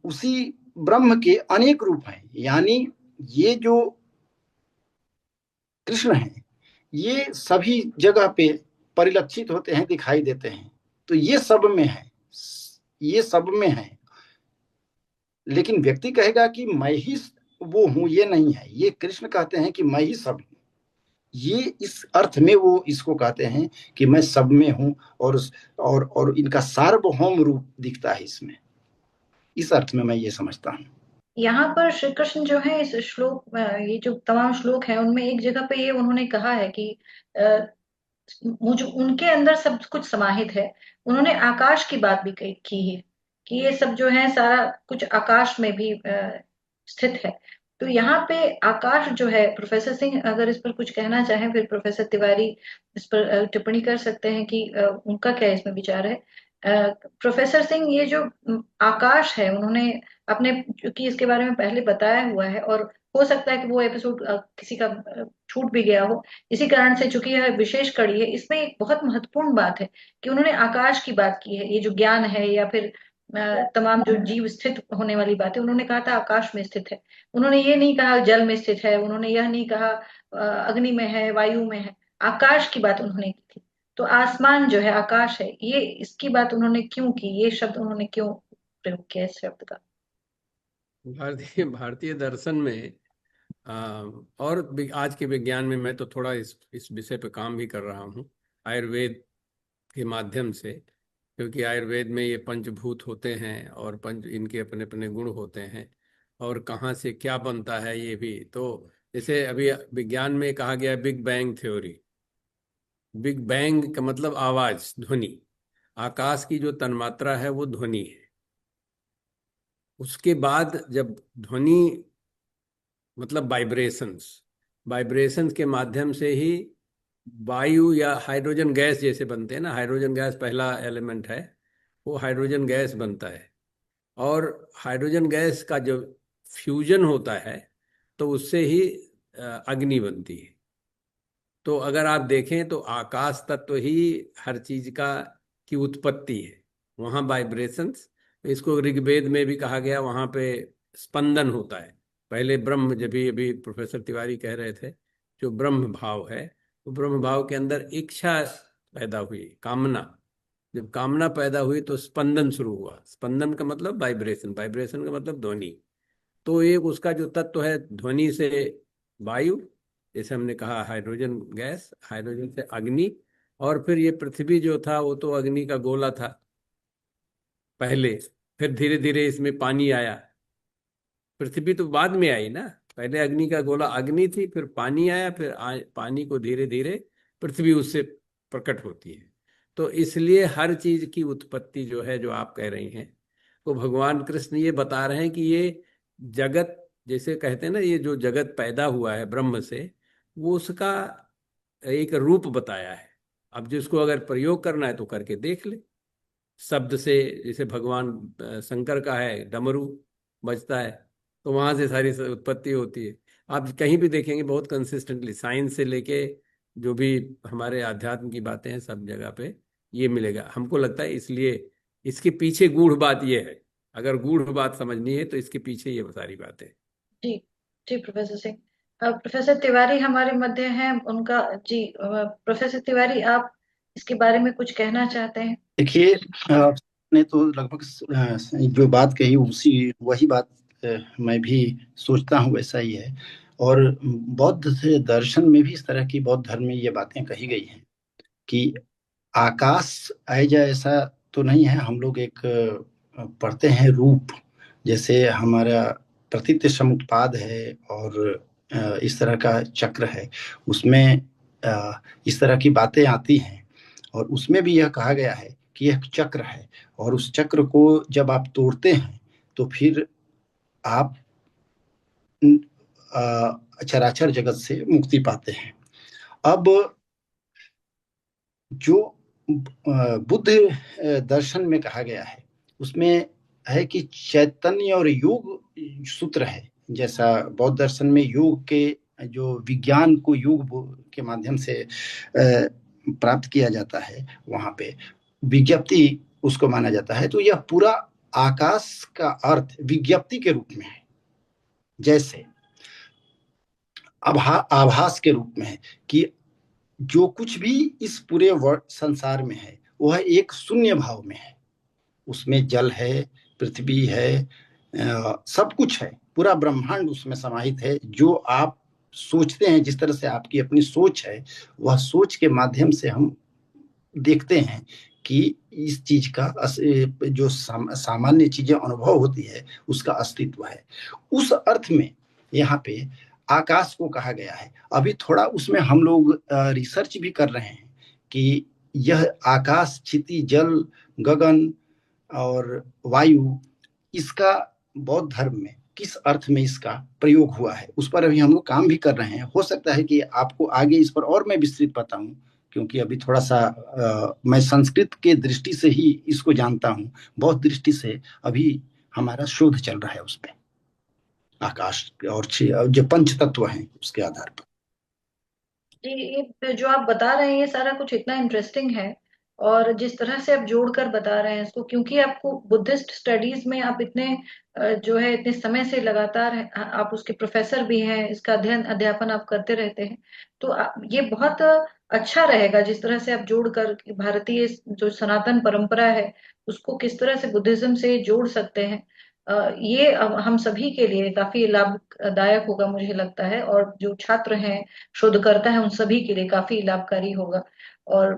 उसी ब्रह्म के अनेक रूप हैं, यानी ये जो कृष्ण हैं ये सभी जगह पे परिलक्षित होते हैं, दिखाई देते हैं। तो ये सब में है, ये सब में है। लेकिन व्यक्ति कहेगा कि मैं ही वो हूं, ये नहीं है। ये कृष्ण कहते हैं कि मैं ही सब हूं। ये इस अर्थ में वो इसको कहते हैं कि मैं सब में हूं, और इनका सार्वभौम रूप दिखता है इसमें। इस अर्थ में मैं ये समझता हूं। यहाँ पर श्री कृष्ण जो है इस श्लोक ये जो तमाम श्लोक हैं उनमें एक जगह पे ये उन्होंने कहा है कि अ, मुझ उनके अंदर सब कुछ समाहित है। उन्होंने आकाश की बात भी की है कि ये सब जो है सारा कुछ आकाश में भी स्थित है। तो यहाँ पे आकाश जो है, प्रोफेसर सिंह अगर इस पर कुछ कहना चाहें, फिर प्रोफेसर तिवारी इस पर टिप्पणी कर सकते हैं कि उनका क्या इसमें विचार है। प्रोफेसर सिंह, ये जो आकाश है, उन्होंने अपने, क्योंकि इसके बारे में पहले बताया हुआ है और हो सकता है कि वो एपिसोड किसी का छूट भी गया हो, इसी कारण से चूंकि यह विशेष कड़ी है, इसमें एक बहुत महत्वपूर्ण बात है कि उन्होंने आकाश की बात की है। ये जो ज्ञान है या फिर तमाम जो जीव स्थित होने वाली बात है, उन्होंने कहा था आकाश में स्थित है। उन्होंने ये नहीं कहा जल में स्थित है, उन्होंने यह नहीं कहा अग्नि में है, वायु में है। आकाश की बात उन्होंने की थी। तो आसमान जो है, आकाश है, ये इसकी बात उन्होंने क्यों की? ये शब्द उन्होंने क्यों प्रयोग किया इस शब्द का? भारतीय भारतीय दर्शन में और आज के विज्ञान में मैं तो थोड़ा इस विषय पे काम भी कर रहा हूँ आयुर्वेद के माध्यम से, क्योंकि आयुर्वेद में ये पंचभूत होते हैं और पंच इनके अपने अपने गुण होते हैं और कहाँ से क्या बनता है ये भी। तो जैसे अभी विज्ञान में कहा गया big bang theory. Big bang का मतलब आवाज, ध्वनि। आकाश की जो तन्मात्रा है वो ध्वनि है। उसके बाद जब ध्वनि मतलब वाइब्रेशंस, वाइब्रेशंस के माध्यम से ही वायु या हाइड्रोजन गैस जैसे बनते हैं ना, हाइड्रोजन गैस पहला एलिमेंट है, वो हाइड्रोजन गैस बनता है। और हाइड्रोजन गैस का जो फ्यूजन होता है तो उससे ही अग्नि बनती है। तो अगर आप देखें तो आकाश तत्व ही हर चीज का की उत्पत्ति है। वहाँ वाइब्रेशंस, इसको ऋग्वेद में भी कहा गया, वहाँ पे स्पंदन होता है। पहले ब्रह्म, जब भी अभी प्रोफेसर तिवारी कह रहे थे, जो ब्रह्म भाव है, तो ब्रह्म भाव के अंदर इच्छा पैदा हुई, कामना। जब कामना पैदा हुई तो स्पंदन शुरू हुआ। स्पंदन का मतलब वाइब्रेशन, वाइब्रेशन का मतलब ध्वनि। तो एक उसका जो तत्व है ध्वनि से वायु, जैसे हमने कहा हाइड्रोजन गैस, हाइड्रोजन से अग्नि, और फिर ये पृथ्वी जो था वो तो अग्नि का गोला था पहले। फिर धीरे धीरे इसमें पानी आया। पृथ्वी तो बाद में आई ना, पहले अग्नि का गोला अग्नि थी, फिर पानी आया, फिर पानी को धीरे धीरे पृथ्वी उससे प्रकट होती है। तो इसलिए हर चीज की उत्पत्ति जो है, जो आप कह रही हैं, तो भगवान कृष्ण ये बता रहे हैं कि ये जगत, जैसे कहते हैं ना, ये जो जगत पैदा हुआ है ब्रह्म से, वो उसका एक रूप बताया है। अब जिसको अगर प्रयोग करना है तो करके देख ले। शब्द से, जैसे भगवान शंकर का है डमरू बजता है, तो वहां से सारी उत्पत्ति होती है। आप कहीं भी देखेंगे बहुत कंसिस्टेंटली साइंस से लेके जो भी हमारे आध्यात्म की बातें हैं सब जगह पे ये मिलेगा। हमको लगता है इसलिए इसके पीछे गूढ़ बात ये है। अगर गूढ़ बात समझनी है तो इसके पीछे ये सारी बातें। जी जी प्रोफेसर सिंह। प्रोफेसर तिवारी हमारे मध्य हैं उनका। जी प्रोफेसर तिवारी, आप इसके बारे में कुछ कहना चाहते हैं? देखिए, ने तो लगभग जो बात कही उसी वही बात मैं भी सोचता हूँ, वैसा ही है। और बौद्ध से दर्शन में भी इस तरह की, बौद्ध धर्म में ये बातें कही गई हैं कि आकाश ऐजा ऐसा तो नहीं है। हम लोग एक पढ़ते हैं रूप, जैसे हमारा प्रतीत समुत्पाद है और इस तरह का चक्र है, उसमें इस तरह की बातें आती हैं। और उसमें भी यह कहा गया है कि यह चक्र है, और उस चक्र को जब आप तोड़ते हैं तो फिर आप चराचर जगत से मुक्ति पाते हैं। अब जो बुद्ध दर्शन में कहा गया है उसमें है कि चैतन्य और योग सूत्र है। जैसा बौद्ध दर्शन में योग के जो विज्ञान को योग के माध्यम से प्राप्त किया जाता है, वहां पे विज्ञप्ति उसको माना जाता है। तो यह पूरा आकाश का अर्थ विज्ञप्ति के रूप में है, जैसे आभास के रूप में है कि जो कुछ भी इस पूरे संसार में है वह एक शून्य भाव में है। उसमें जल है, पृथ्वी है, सब कुछ है, पूरा ब्रह्मांड उसमें समाहित है। जो आप सोचते हैं, जिस तरह से आपकी अपनी सोच है, वह सोच के माध्यम से हम देखते हैं कि इस चीज का जो सामान्य चीजें अनुभव होती है उसका अस्तित्व है। उस अर्थ में यहाँ पे आकाश को कहा गया है। अभी थोड़ा उसमें हम लोग रिसर्च भी कर रहे हैं कि यह आकाश, क्षिति, जल, गगन और वायु, इसका बौद्ध धर्म में किस अर्थ में इसका प्रयोग हुआ है, उस पर अभी हम लोग काम भी कर रहे हैं। हो सकता है कि आपको आगे इस पर और मैं विस्तृत बताऊं, क्योंकि अभी थोड़ा सा मैं संस्कृत के दृष्टि से ही इसको जानता हूँ। बौद्ध दृष्टि से अभी हमारा शोध चल रहा है उस पर, आकाश और जो पंच तत्व हैं उसके आधार पर। जी, ये जो आप बता रहे हैं ये सारा कुछ इतना इंटरेस्टिंग है, और जिस तरह से आप जोड़कर बता रहे हैं इसको, क्योंकि आपको बुद्धिस्ट स्टडीज में आप इतने जो है इतने समय से लगातार आप उसके प्रोफेसर भी हैं, इसका अध्ययन अध्यापन आप करते रहते हैं। तो ये बहुत अच्छा रहेगा जिस तरह से आप जोड़कर भारतीय जो सनातन परंपरा है उसको किस तरह से बुद्धिज्म से जोड़ सकते हैं। ये हम सभी के लिए काफी लाभदायक होगा मुझे लगता है, और जो छात्र हैं, शोधकर्ता है, उन सभी के लिए काफी लाभकारी होगा। और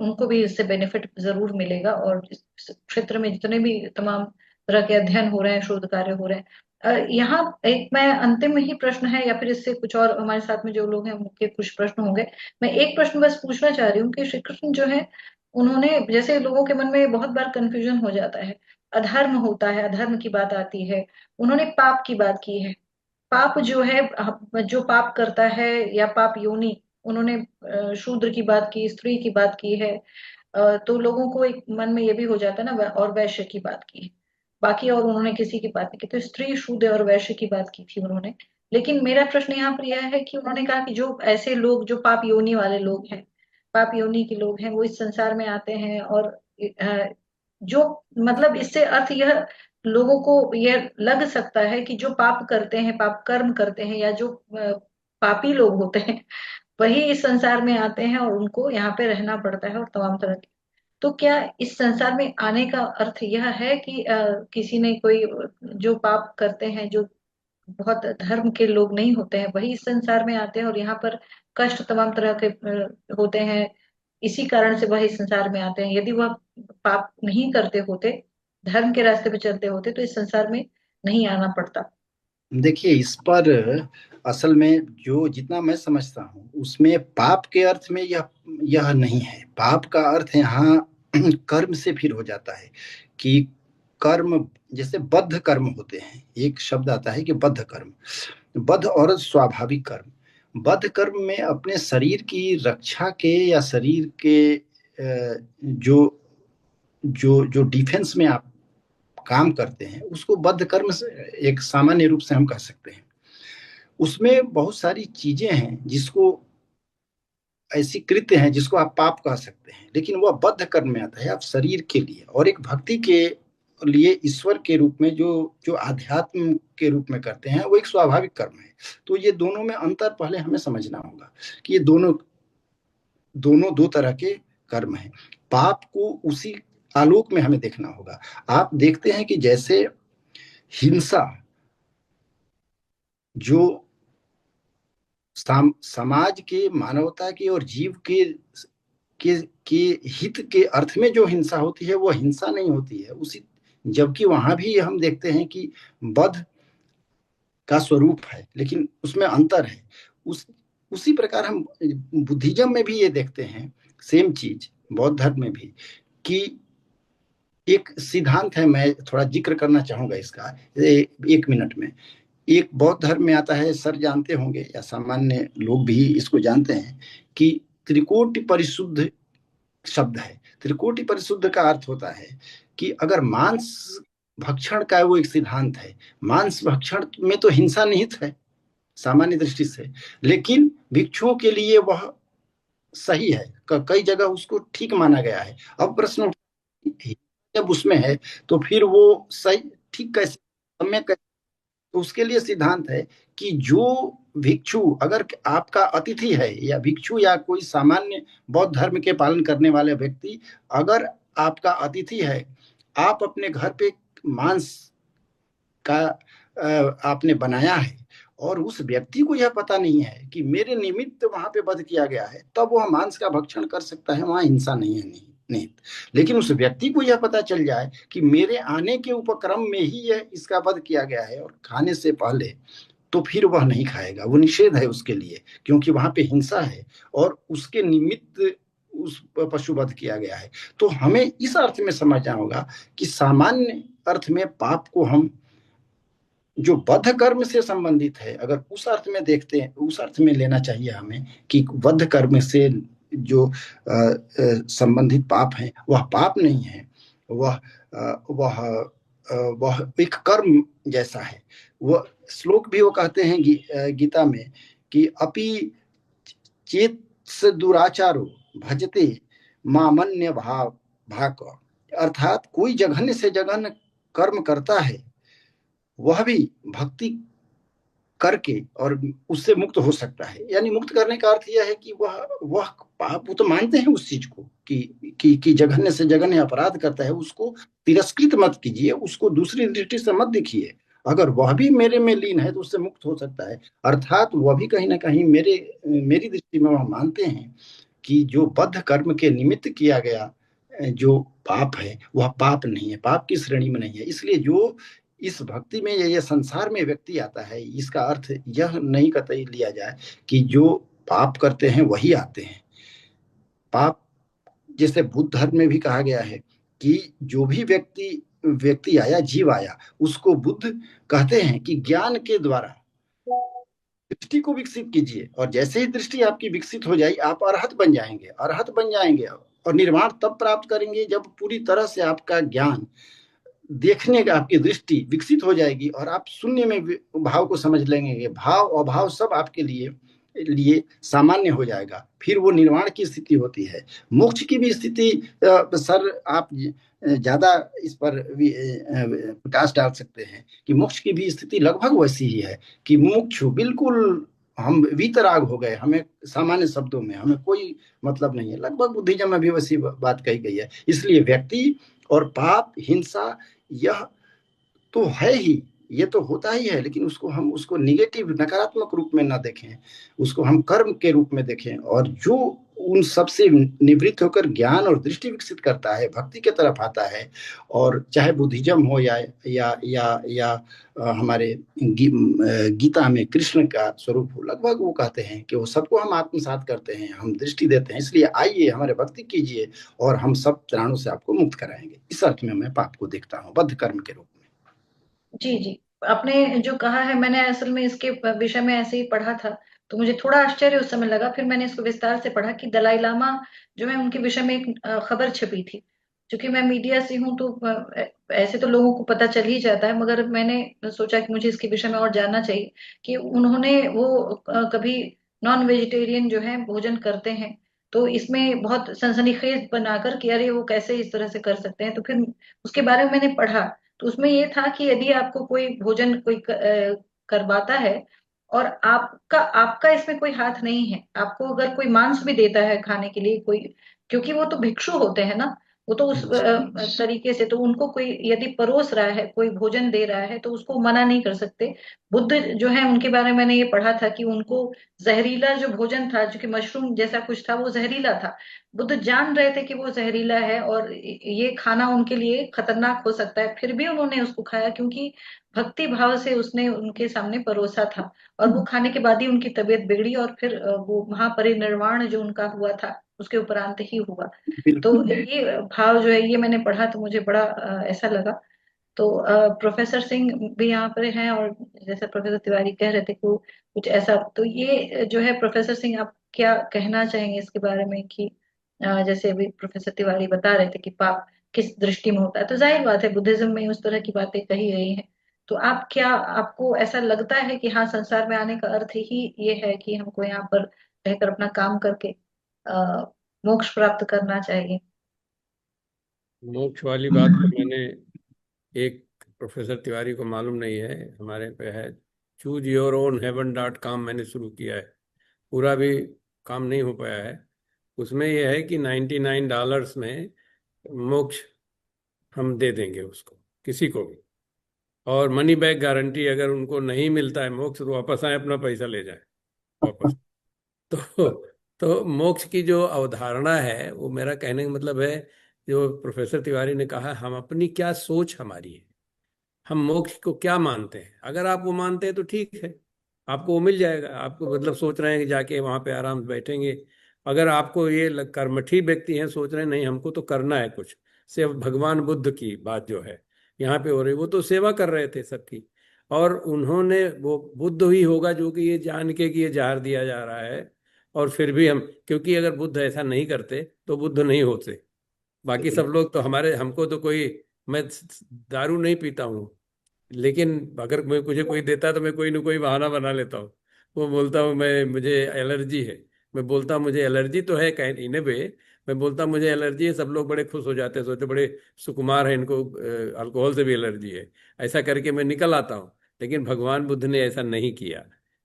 उनको भी इससे बेनिफिट जरूर मिलेगा। और इस क्षेत्र में जितने भी तमाम तरह के अध्ययन हो रहे हैं, शोध कार्य हो रहे हैं, यहाँ एक मैं अंतिम में ही प्रश्न है, या फिर इससे कुछ और हमारे साथ में जो लोग हैं उनके कुछ प्रश्न होंगे। मैं एक प्रश्न बस पूछना चाह रही हूँ कि श्री कृष्ण जो है उन्होंने, जैसे लोगों के मन में बहुत बार कंफ्यूजन हो जाता है, अधर्म होता है, अधर्म की बात आती है, उन्होंने पाप की बात की है। पाप जो है, जो पाप करता है या पाप योनि, उन्होंने शूद्र की बात की, स्त्री की बात की है। तो लोगों को एक मन में ये भी हो जाता है ना, और वैश्य की बात की है। बाकी और उन्होंने किसी की बात नहीं की, तो स्त्री, शूद्र और वैश्य की बात की थी उन्होंने। लेकिन मेरा प्रश्न यहाँ पर यह है कि उन्होंने कहा कि जो ऐसे लोग जो पाप योनि वाले लोग हैं, पाप योनि के लोग हैं, वो इस संसार में आते हैं। और जो मतलब इससे अर्थ यह लोगों को यह लग सकता है कि जो पाप करते हैं, पाप कर्म करते हैं, या जो पापी लोग होते हैं, वही इस संसार में आते हैं और उनको यहाँ पे रहना पड़ता है और तमाम तरह की। तो क्या इस संसार में आने का अर्थ यह है कि किसी ने कोई जो पाप करते हैं, जो बहुत धर्म के लोग नहीं होते हैं, वही इस संसार में आते हैं और यहाँ पर कष्ट तमाम तरह के होते हैं, इसी कारण से वह इस संसार में आते हैं? यदि वह पाप नहीं करते होते, धर्म के रास्ते पे चलते होते, तो इस संसार में नहीं आना पड़ता। देखिए, इस पर असल में जो जितना मैं समझता हूँ उसमें पाप के अर्थ में यह नहीं है। पाप का अर्थ यहाँ कर्म से फिर हो जाता है कि कर्म, जैसे बद्ध कर्म होते हैं, एक शब्द आता है कि बद्ध कर्म, बद्ध और स्वाभाविक कर्म। बद्ध कर्म में अपने शरीर की रक्षा के या शरीर के जो जो जो डिफेंस में आप काम करते हैं उसको बद्ध कर्म से एक सामान्य रूप से हम कह सकते हैं। उसमें बहुत सारी चीजें हैं जिसको, ऐसी कृत्य हैं जिसको आप पाप कह सकते हैं, लेकिन वह बद्ध कर्म में आता है। आप शरीर के लिए और एक भक्ति के लिए ईश्वर के रूप में जो जो आध्यात्म के रूप में करते हैं, वो एक स्वाभाविक कर्म है। तो ये दोनों में अंतर पहले हमें समझना होगा कि ये दोनों दोनों दो तरह के कर्म हैं। पाप को उसी आलोक में हमें देखना होगा। आप देखते हैं कि जैसे हिंसा जो समाज के, मानवता के और जीव के के हित के अर्थ में जो हिंसा होती है, वो हिंसा नहीं होती है उसी, जबकि वहां भी हम देखते हैं कि वध का स्वरूप है, लेकिन उसमें अंतर है। उसी प्रकार हम बुद्धिज्म में भी ये देखते हैं, सेम चीज बौद्ध धर्म में भी, कि एक सिद्धांत है, मैं थोड़ा जिक्र करना चाहूंगा इसका 1 मिनट में। एक बौद्ध धर्म में आता है, सर जानते होंगे या सामान्य लोग भी इसको जानते हैं, कि त्रिकोटि परिशुद्ध शब्द है। त्रिकोटि परिशुद्ध का अर्थ होता है कि अगर मांस भक्षण का वो एक सिद्धांत है, मांस भक्षण में तो हिंसा निहित है सामान्य दृष्टि से, लेकिन भिक्षुओं के लिए वह सही है, कई जगह उसको ठीक माना गया है। अब प्रश्न जब उसमें है तो फिर वो सही ठीक कैसे, सम्यक कैसे? तो उसके लिए सिद्धांत है कि जो भिक्षु, अगर आपका अतिथि है या भिक्षु या कोई सामान्य बौद्ध धर्म के पालन करने वाले व्यक्ति, अगर आपका अतिथि है, आप अपने घर पे मांस का आपने बनाया है और उस व्यक्ति को यह पता नहीं है कि मेरे निमित्त वहां पे वध किया गया है, तब वह मांस का भक्षण कर सकता है, वहां हिंसा नहीं है, नहीं। लेकिन उस व्यक्ति को यह पता चल जाए कि मेरे आने के उपक्रम में ही यह इसका वध किया गया है और खाने से पहले, तो फिर वह नहीं खाएगा, वो निषेध है उसके लिए, क्योंकि वहां पे हिंसा है और उसके निमित्त उस पशु वध किया गया है। तो हमें इस अर्थ में समझना होगा कि सामान्य अर्थ में पाप को हम जो बद्ध कर्म से संबंधित है, अगर उस अर्थ में देखते हैं, उस अर्थ में लेना चाहिए हमें कि बद्ध कर्म से जो संबंधित पाप है, वह पाप नहीं है, वह वह एक कर्म जैसा है। वह श्लोक भी वो कहते हैं गीता में कि अपि चेत दुराचारो भजते मामन्य भाक, अर्थात कोई जघन्य से जघन्य कर्म करता है, वह भी भक्ति करके और उससे मुक्त हो सकता है। यानी मुक्त करने का अर्थ यह है कि वह पाप, वो तो मानते हैं उस चीज को कि जघन्य से जघन्य अपराध करता है, उसको तिरस्कृत मत कीजिए, उसको दूसरी दृष्टि से मत देखिए। अगर वह भी मेरे में लीन है तो उससे मुक्त हो सकता है। अर्थात वह भी कहीं ना कहीं मेरी दृष्टि में वह मानते हैं कि जो बद्ध कर्म के निमित्त किया गया जो पाप है, वह पाप नहीं है, पाप की श्रेणी में नहीं है। इसलिए जो इस भक्ति में या संसार में व्यक्ति आता है, इसका अर्थ यह नहीं कतई लिया जाए कि जो पाप करते हैं वही आते हैं। पाप, जैसे बुद्ध धर्म में भी कहा गया है कि जो भी व्यक्ति आया, जीव आया, उसको बुद्ध कहते हैं कि ज्ञान के द्वारा दृष्टि को विकसित कीजिए, और जैसे ही दृष्टि आपकी विकसित हो जाएगी, आप अरहत बन जाएंगे। और निर्वाण तब प्राप्त करेंगे जब पूरी तरह से आपका ज्ञान, देखने का आपकी दृष्टि विकसित हो जाएगी और आप शून्य में भाव को समझ लेंगे, भाव अभाव सब आपके लिए सामान्य हो जाएगा। फिर वो निर्वाण की स्थिति होती है। मोक्ष की भी स्थिति, सर आप ज्यादा इस पर प्रकाश डाल सकते हैं कि मोक्ष की भी स्थिति लगभग वैसी ही है कि मुमुक्षु बिल्कुल हम वीतराग हो गए, हमें सामान्य शब्दों में हमें कोई मतलब नहीं है। लगभग बुद्धिज्म में भी वैसी बात कही गई है। इसलिए व्यक्ति और पाप, हिंसा, यह तो है ही, ये तो होता ही है, लेकिन उसको निगेटिव, नकारात्मक रूप में ना देखें, उसको हम कर्म के रूप में देखें। और जो उन सब से निवृत्त होकर ज्ञान और दृष्टि विकसित करता है, भक्ति के तरफ आता है, और चाहे बुद्धिज्म हो या हमारे गीता में कृष्ण का स्वरूप हो, लगभग वो कहते हैं कि वो सबको हम आत्मसात करते हैं, हम दृष्टि देते हैं। इसलिए आइए हमारे भक्ति कीजिए और हम सब त्राणों से आपको मुक्त कराएंगे। इस अर्थ में मैं पाप को देखता हूँ, बद्ध कर्म के रूप में। जी जी, आपने जो कहा है, मैंने असल में इसके विषय में ऐसे ही पढ़ा था, तो मुझे थोड़ा आश्चर्य उस समय लगा। फिर मैंने इसको विस्तार से पढ़ा कि दलाई लामा जो है, उनके विषय में एक खबर छपी थी। क्योंकि मैं मीडिया से हूँ तो ऐसे तो लोगों को पता चल ही जाता है, मगर मैंने सोचा कि मुझे इसके विषय में और जानना चाहिए कि उन्होंने वो कभी नॉन वेजिटेरियन जो है भोजन करते हैं, तो इसमें बहुत सनसनीखेज बनाकर कि अरे वो कैसे इस तरह से कर सकते हैं, तो फिर उसके बारे में मैंने पढ़ा। तो उसमें ये था कि यदि आपको कोई भोजन कोई करवाता है और आपका आपका इसमें कोई हाथ नहीं है, आपको अगर कोई मांस भी देता है खाने के लिए कोई, क्योंकि वो तो भिक्षु होते हैं ना, वो तो उस तरीके से तो उनको कोई यदि परोस रहा है, कोई भोजन दे रहा है, तो उसको मना नहीं कर सकते। बुद्ध जो है उनके बारे में मैंने ये पढ़ा था कि उनको जहरीला जो भोजन था, जो कि मशरूम जैसा कुछ था, वो जहरीला था। बुद्ध जान रहे थे कि वो जहरीला है और ये खाना उनके लिए खतरनाक हो सकता है, फिर भी उन्होंने उसको खाया, क्योंकि भक्ति भाव से उसने उनके सामने परोसा था। और वो खाने के बाद ही उनकी तबीयत बिगड़ी और फिर वो महापरिनिर्वाण जो उनका हुआ था उसके उपरांत ही हुआ। तो बिल्कुल। ये भाव जो है ये मैंने पढ़ा तो मुझे बड़ा ऐसा लगा। तो प्रोफेसर सिंह भी यहाँ पर हैं, और जैसे प्रोफेसर तिवारी कह रहे थे कि वो कुछ ऐसा, तो ये जो है प्रोफेसर सिंह आप क्या कहना चाहेंगे इसके बारे में कि जैसे अभी प्रोफेसर तिवारी बता रहे थे कि पाप किस दृष्टि में होता है, तो जाहिर बात है बुद्धिज्म में उस तरह की बातें कही गई हैं। तो आप क्या, आपको ऐसा लगता है कि हाँ संसार में आने का अर्थ ही ये है कि हमको यहाँ पर रहकर अपना काम करके आ, मोक्ष प्राप्त करना चाहिए? मोक्ष वाली बात तो मैंने एक प्रोफेसर तिवारी को मालूम नहीं है, हमारे पे है choose your own heaven dot com, मैंने शुरू किया है। पूरा भी काम नहीं हो पाया है। उसमें यह है कि $99 में मोक्ष हम दे देंगे उसको, किसी को भी। और मनी बैक गारंटी, अगर उनको नहीं मिलता है मोक्ष तो वापस आए, अपना पैसा ले जाए वापस। तो तो मोक्ष की जो अवधारणा है, वो मेरा कहने का मतलब है, जो प्रोफेसर तिवारी ने कहा, हम अपनी क्या सोच हमारी है, हम मोक्ष को क्या मानते हैं। अगर आप वो मानते हैं तो ठीक है, आपको वो मिल जाएगा। आपको मतलब सोच रहे हैं कि जाके वहां पे आराम से बैठेंगे। अगर आपको ये कर्मठी व्यक्ति हैं, सोच रहे हैं नहीं हमको तो करना है कुछ, सिर्फ भगवान बुद्ध की बात जो है यहाँ पे हो रही, वो तो सेवा कर रहे थे सबकी। और उन्होंने, वो बुद्ध ही होगा जो कि ये जान के कि ये जार दिया जा रहा है, और फिर भी हम, क्योंकि अगर बुद्ध ऐसा नहीं करते तो बुद्ध नहीं होते। बाकी सब लोग तो हमारे, हमको तो कोई, मैं दारू नहीं पीता हूँ, लेकिन अगर मैं, मुझे कोई देता तो मैं कोई ना कोई बहाना बना लेता हूँ। वो बोलता हूँ मैं, मुझे एलर्जी है, मैं बोलता हूँ मुझे एलर्जी तो है, कहीं इन वे मैं बोलता हूँ मुझे एलर्जी है, सब लोग बड़े खुश हो जाते हैं, सोचते बड़े सुकुमार हैं, इनको अल्कोहल से भी एलर्जी है। ऐसा करके मैं निकल आता हूँ। लेकिन भगवान बुद्ध ने ऐसा नहीं किया,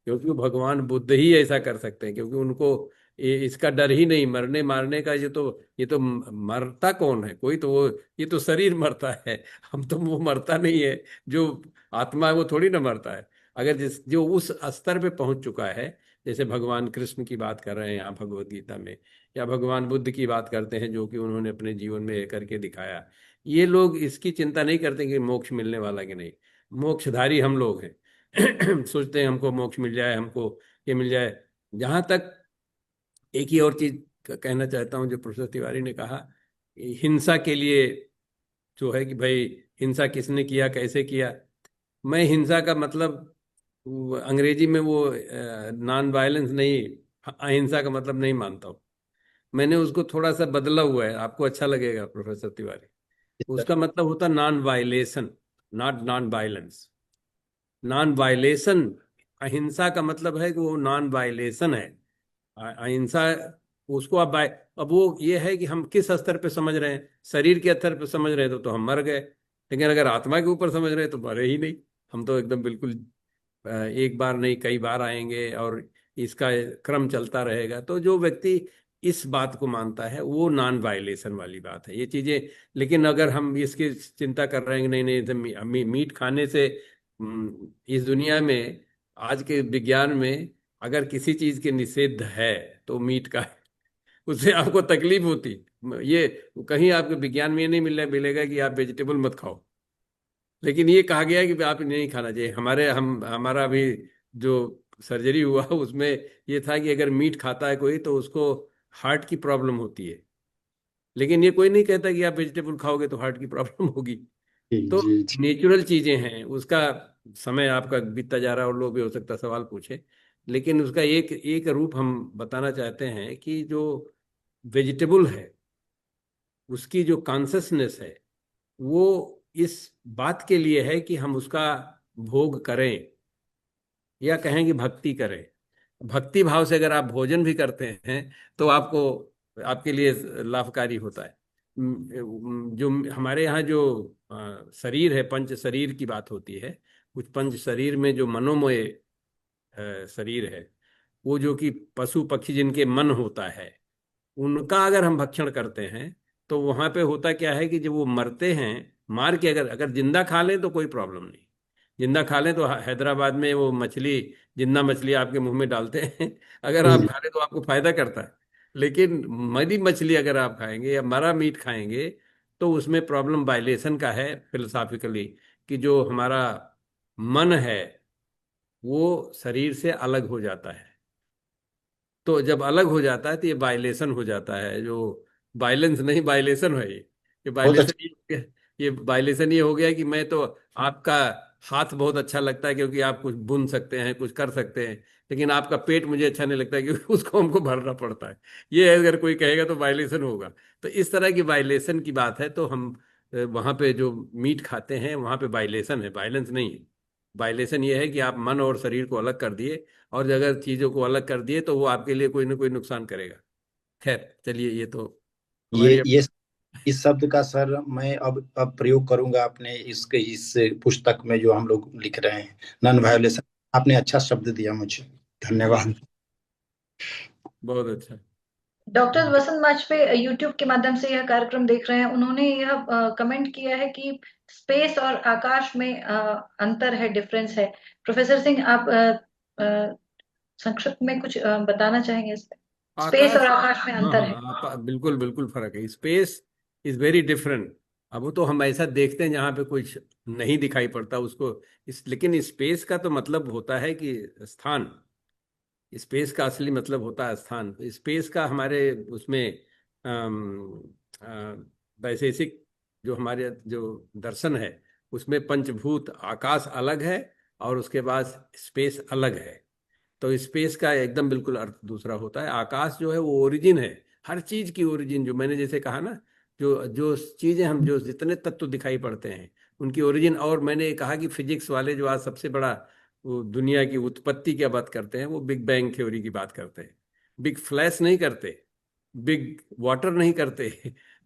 क्योंकि भगवान बुद्ध ही ऐसा कर सकते हैं, क्योंकि उनको इसका डर ही नहीं, मरने मारने का। ये तो मरता कौन है, कोई तो वो, ये तो शरीर मरता है, हम तो, वो मरता नहीं है। जो आत्मा है वो थोड़ी ना मरता है। अगर जिस जो उस स्तर पे पहुंच चुका है, जैसे भगवान कृष्ण की बात कर रहे हैं यहाँ भगवत गीता में, या भगवान बुद्ध की बात करते हैं जो कि उन्होंने अपने जीवन में करके दिखाया, ये लोग इसकी चिंता नहीं करते कि मोक्ष मिलने वाला कि नहीं। मोक्षधारी हम लोग हैं। सोचते हैं हमको मोक्ष मिल जाए, हमको ये मिल जाए। जहां तक एक ही और चीज कहना चाहता हूँ, जो प्रोफेसर तिवारी ने कहा, हिंसा के लिए जो है कि भाई हिंसा किसने किया, कैसे किया। मैं हिंसा का मतलब, अंग्रेजी में वो नॉन वायलेंस नहीं, अहिंसा का मतलब नहीं मानता हूँ। मैंने उसको थोड़ा सा बदला हुआ है, आपको अच्छा लगेगा प्रोफेसर तिवारी। उसका मतलब होता non violation, not non violence. Non violation, अहिंसा का मतलब है कि वो नॉन वायलेशन है। अहिंसा, उसको अब अब वो ये है कि हम किस स्तर पे समझ रहे हैं। शरीर के स्तर पे समझ रहे हैं तो हम मर गए, लेकिन अगर आत्मा के ऊपर समझ रहे हैं तो मरे ही नहीं। हम तो एकदम बिल्कुल एक बार नहीं कई बार आएंगे, और इसका क्रम चलता रहेगा। तो जो व्यक्ति इस बात को मानता है, वो नॉन वायलेशन वाली बात है ये चीजें। लेकिन अगर हम इसकी चिंता कर रहे हैं कि नहीं नहीं, मीट खाने से, इस दुनिया में, आज के विज्ञान में, अगर किसी चीज के निषेध है तो मीट का है। उससे आपको तकलीफ होती, ये कहीं आपके विज्ञान में ये नहीं मिलेगा कि आप वेजिटेबल मत खाओ। लेकिन ये कहा गया है कि आप नहीं खाना चाहिए। हमारा अभी जो सर्जरी हुआ उसमें ये था कि अगर मीट खाता है कोई तो उसको हार्ट की प्रॉब्लम होती है। लेकिन ये कोई नहीं कहता कि आप वेजिटेबल खाओगे तो हार्ट की प्रॉब्लम होगी। जी तो जी जी। नेचुरल चीजें हैं, उसका समय आपका बीतता जा रहा है और लोग भी हो सकता है सवाल पूछे। लेकिन उसका एक एक रूप हम बताना चाहते हैं कि जो वेजिटेबल है उसकी जो कॉन्शसनेस है वो इस बात के लिए है कि हम उसका भोग करें, या कहें कि भक्ति करें। भक्ति भाव से अगर आप भोजन भी करते हैं तो आपको, आपके लिए लाभकारी होता है। जो हमारे यहाँ जो शरीर है, पंच शरीर की बात होती है, कुछ पंच शरीर में जो मनोमय शरीर है, वो जो कि पशु पक्षी जिनके मन होता है, उनका अगर हम भक्षण करते हैं तो वहां पे होता क्या है कि जब वो मरते हैं, मार के अगर अगर जिंदा खा लें तो कोई प्रॉब्लम नहीं। जिंदा खा लें तो हैदराबाद में वो मछली, जिंदा मछली आपके मुंह में डालते हैं अगर आप जी खा लें तो आपको फायदा करता है। लेकिन मरी मछली अगर आप खाएंगे या मरा मीट खाएंगे तो उसमें प्रॉब्लम वायलेशन का है फिलोसॉफिकली, कि जो हमारा मन है वो शरीर से अलग हो जाता है। तो जब अलग हो जाता है तो ये वायलेशन हो जाता है, जो वायलेंस नहीं, वायलेशन है ये बहुत वायलेशन अच्छा। ये हो गया। ये वायलेशन ये हो गया कि मैं तो, आपका हाथ बहुत अच्छा लगता है क्योंकि आप कुछ बुन सकते हैं, कुछ कर सकते हैं, लेकिन आपका पेट मुझे अच्छा नहीं लगता है क्योंकि उसको हमको भरना पड़ता है। ये अगर कोई कहेगा तो वायलेशन होगा। तो इस तरह की वायलेशन की बात है। तो हम वहां पे जो मीट खाते हैं वहां पे वायलेशन है, वायलेंस नहीं है। वायलेशन ये है कि आप मन और शरीर को अलग कर दिए, और अगर चीजों को अलग कर दिए तो वो आपके लिए कोई ना कोई नुकसान करेगा। खैर चलिए, ये तो हमारी ये इस शब्द का सर मैं अब प्रयोग करूंगा अपने इस पुस्तक में जो हम लोग लिख रहे हैं, नॉन वायोलेशन। आपने अच्छा शब्द दिया मुझे, धन्यवाद। बहुत अच्छा। डॉक्टर वसंत माचपे यूट्यूब के माध्यम से यह कार्यक्रम देख रहे हैं, उन्होंने यह कमेंट किया है कि स्पेस और आकाश में अंतर है, डिफरेंस है। प्रोफेसर सिंह, आप संक्षिप्त में कुछ बताना चाहेंगे इस पे? स्पेस और आकाश, आकाश में हाँ अंतर है। हाँ, बिल्कुल बिल्कुल फर्क है। Space is very different. अब वो तो हम ऐसा देखते हैं जहाँ पे कुछ नहीं दिखाई पड़ता उसको, लेकिन स्पेस का तो मतलब होता है कि स्थान। स्पेस का असली मतलब होता है स्थान। स्पेस का हमारे उसमें वैशेषिक जो हमारे जो दर्शन है उसमें पंचभूत आकाश अलग है और उसके बाद स्पेस अलग है। तो स्पेस का एकदम बिल्कुल अर्थ दूसरा होता है। आकाश जो है वो ओरिजिन है, हर चीज की ओरिजिन। जो मैंने जैसे कहा ना, जो जो चीजें हम, जो जितने तत्व दिखाई पड़ते हैं उनकी ओरिजिन। और मैंने कहा कि फिजिक्स वाले जो आज सबसे बड़ा वो दुनिया की उत्पत्ति की बात करते हैं, वो बिग बैंग थ्योरी की बात करते हैं। बिग फ्लैश नहीं करते, बिग वाटर नहीं करते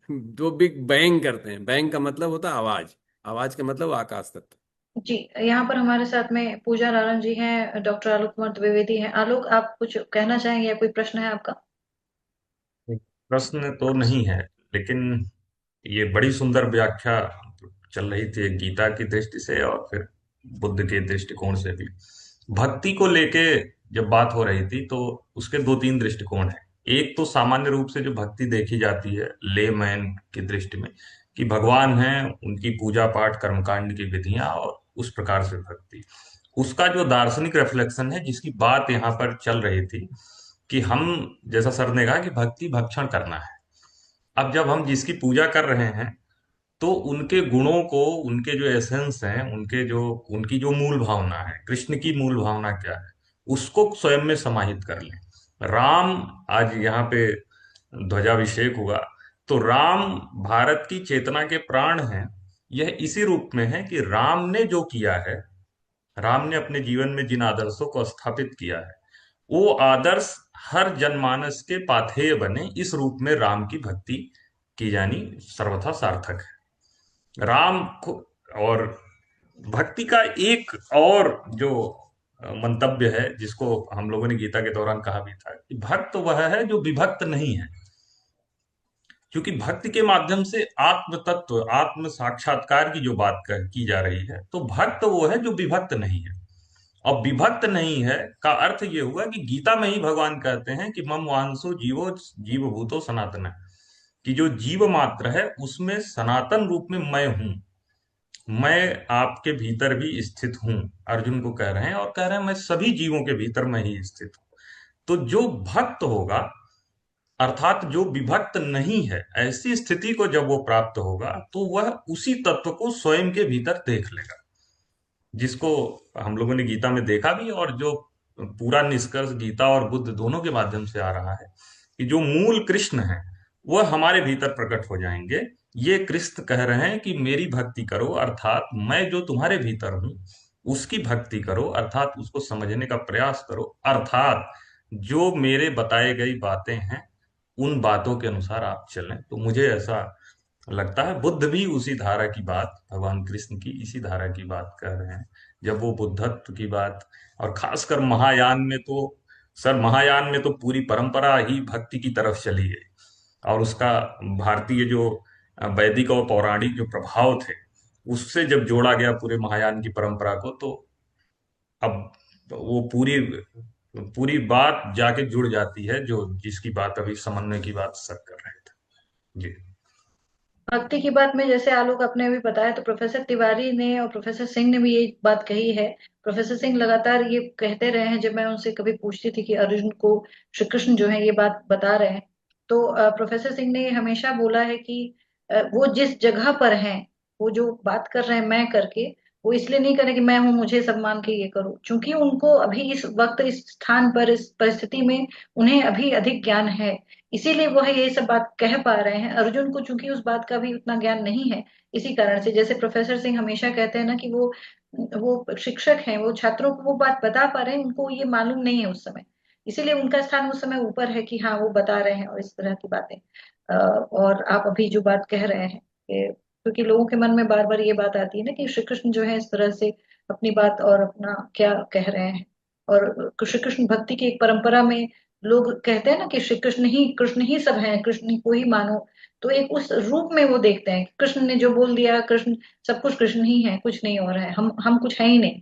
दो बिग बैंग करते हैं। बैंग का मतलब होता है आवाज, आवाज का मतलब आकाश तत्व। जी, यहाँ पर हमारे साथ में पूजा नारायण जी हैं, डॉक्टर आलोक कुमार द्विवेदी हैं। आलोक, आप कुछ कहना चाहेंगे या कोई प्रश्न है आपका? प्रश्न तो नहीं है, लेकिन ये बड़ी सुंदर व्याख्या चल रही थी एक गीता की दृष्टि से और फिर बुद्ध के दृष्टिकोण से भी। भक्ति को लेके जब बात हो रही थी तो उसके दो तीन दृष्टिकोण हैं। एक तो सामान्य रूप से जो भक्ति देखी जाती है लेमैन की दृष्टि में, कि भगवान हैं, उनकी पूजा पाठ कर्मकांड की विधियां और उस प्रकार से भक्ति। उसका जो दार्शनिक रिफ्लेक्शन है जिसकी बात यहाँ पर चल रही थी, कि हम, जैसा सर ने कहा कि भक्ति भक्षण करना है। अब जब हम जिसकी पूजा कर रहे हैं तो उनके गुणों को, उनके जो एसेंस हैं, उनकी जो मूल भावना है, कृष्ण की मूल भावना क्या है, उसको स्वयं में समाहित कर लें। राम, आज यहाँ पे ध्वजाभिषेक हुआ, तो राम भारत की चेतना के प्राण हैं। यह इसी रूप में है कि राम ने जो किया है, राम ने अपने जीवन में जिन आदर्शों को स्थापित किया है, वो आदर्श हर जनमानस के पाथेय बने, इस रूप में राम की भक्ति की जानी सर्वथा सार्थक है। राम को, और भक्ति का एक और जो मंतव्य है जिसको हम लोगों ने गीता के दौरान कहा भी था, कि भक्त वह है जो विभक्त नहीं है। क्योंकि भक्ति के माध्यम से आत्म तत्व, आत्म साक्षात्कार की जो बात की जा रही है, तो भक्त वो है जो विभक्त नहीं है। और विभक्त नहीं है का अर्थ ये हुआ कि गीता में ही भगवान कहते हैं कि मम वांसो जीवो जीव भूतो सनातन, कि जो जीव मात्र है उसमें सनातन रूप में मैं हूं, मैं आपके भीतर भी स्थित हूं। अर्जुन को कह रहे हैं, और कह रहे हैं मैं सभी जीवों के भीतर मैं ही स्थित हूं। तो जो भक्त होगा, अर्थात जो विभक्त नहीं है, ऐसी स्थिति को जब वो प्राप्त होगा तो वह उसी तत्व को स्वयं के भीतर देख लेगा, जिसको हम लोगों ने गीता में देखा भी, और जो पूरा निष्कर्ष गीता और बुद्ध दोनों के माध्यम से आ रहा है, कि जो मूल कृष्ण है वह हमारे भीतर प्रकट हो जाएंगे। ये कृष्ण कह रहे हैं कि मेरी भक्ति करो, अर्थात मैं जो तुम्हारे भीतर हूं उसकी भक्ति करो, अर्थात उसको समझने का प्रयास करो, अर्थात जो मेरे बताए गई बातें हैं उन बातों के अनुसार आप चलें। तो मुझे ऐसा लगता है बुद्ध भी उसी धारा की बात, भगवान कृष्ण की इसी धारा की बात कर रहे हैं जब वो बुद्धत्व की बात। और खासकर महायान में तो, सर महायान में तो पूरी परंपरा ही भक्ति की तरफ चली गई, और उसका भारतीय जो वैदिक और पौराणिक जो प्रभाव थे उससे जब जोड़ा गया पूरे महायान की परंपरा को, तो अब वो पूरी पूरी बात जाके जुड़ जाती है, जो जिसकी बात अभी समन्वय की बात सर कर रहे थे जी। भक्ति की बात में जैसे आलोक आपने अभी बताया, तो प्रोफेसर तिवारी ने और प्रोफेसर सिंह ने भी यही बात कही है। प्रोफेसर सिंह लगातार ये कहते रहे हैं, जब मैं उनसे कभी पूछती थी कि अर्जुन को श्री कृष्ण जो है ये बात बता रहे हैं, तो प्रोफेसर सिंह ने हमेशा बोला है कि वो जिस जगह पर हैं, वो जो बात कर रहे हैं मैं करके, वो इसलिए नहीं कर रहे कि मैं हूं मुझे सम्मान के ये करूं, क्योंकि उनको अभी इस वक्त इस स्थान पर इस परिस्थिति में उन्हें अभी अधिक ज्ञान है, इसीलिए वो है ये सब बात कह पा रहे हैं। अर्जुन को चूंकि उस बात का भी उतना ज्ञान नहीं है, इसी कारण से जैसे प्रोफेसर सिंह हमेशा कहते हैं ना कि वो शिक्षक हैं, वो छात्रों को वो बात बता पा रहे हैं, उनको ये मालूम नहीं है उस समय, इसीलिए उनका स्थान उस समय ऊपर है कि हाँ वो बता रहे हैं और इस तरह की बातें। और आप अभी जो बात कह रहे हैं क्योंकि लोगों के मन में बार बार ये बात आती है ना कि श्री कृष्ण जो है इस तरह से अपनी बात और अपना क्या कह रहे हैं। और श्री कृष्ण भक्ति की एक परंपरा में लोग कहते हैं ना कि श्री कृष्ण ही सब है, कृष्ण ही को ही मानो, तो एक उस रूप में वो देखते हैं कृष्ण ने जो बोल दिया, कृष्ण सब कुछ कृष्ण ही है, कुछ नहीं और है, हम कुछ है ही नहीं,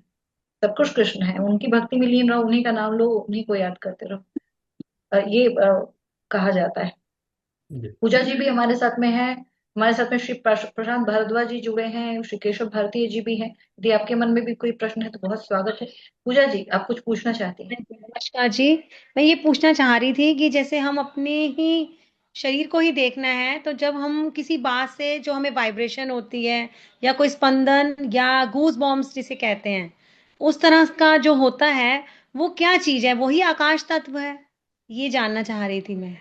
सब कुछ कृष्ण है, उनकी भक्ति में लीन रहो, उन्हीं का नाम लो, उन्हीं को याद करते रहो। ये कहा जाता है। जी पूजा जी भी हमारे साथ में है, हमारे साथ में श्री प्रशांत भारद्वाज जी जुड़े हैं, श्री केशव भारतीय जी भी हैं। यदि आपके मन में भी कोई प्रश्न है तो बहुत स्वागत है। पूजा जी आप कुछ पूछना चाहती हैं? नमस्कार जी। मैं ये पूछना चाह रही थी कि जैसे हम अपने ही शरीर को ही देखना है, तो जब हम किसी बात से जो हमें वाइब्रेशन होती है या कोई स्पंदन या गूज बॉम्ब्स जिसे कहते हैं, उस तरह का जो होता है, वो क्या चीज है? वही आकाश तत्व है? ये जानना चाह रही थी मैं।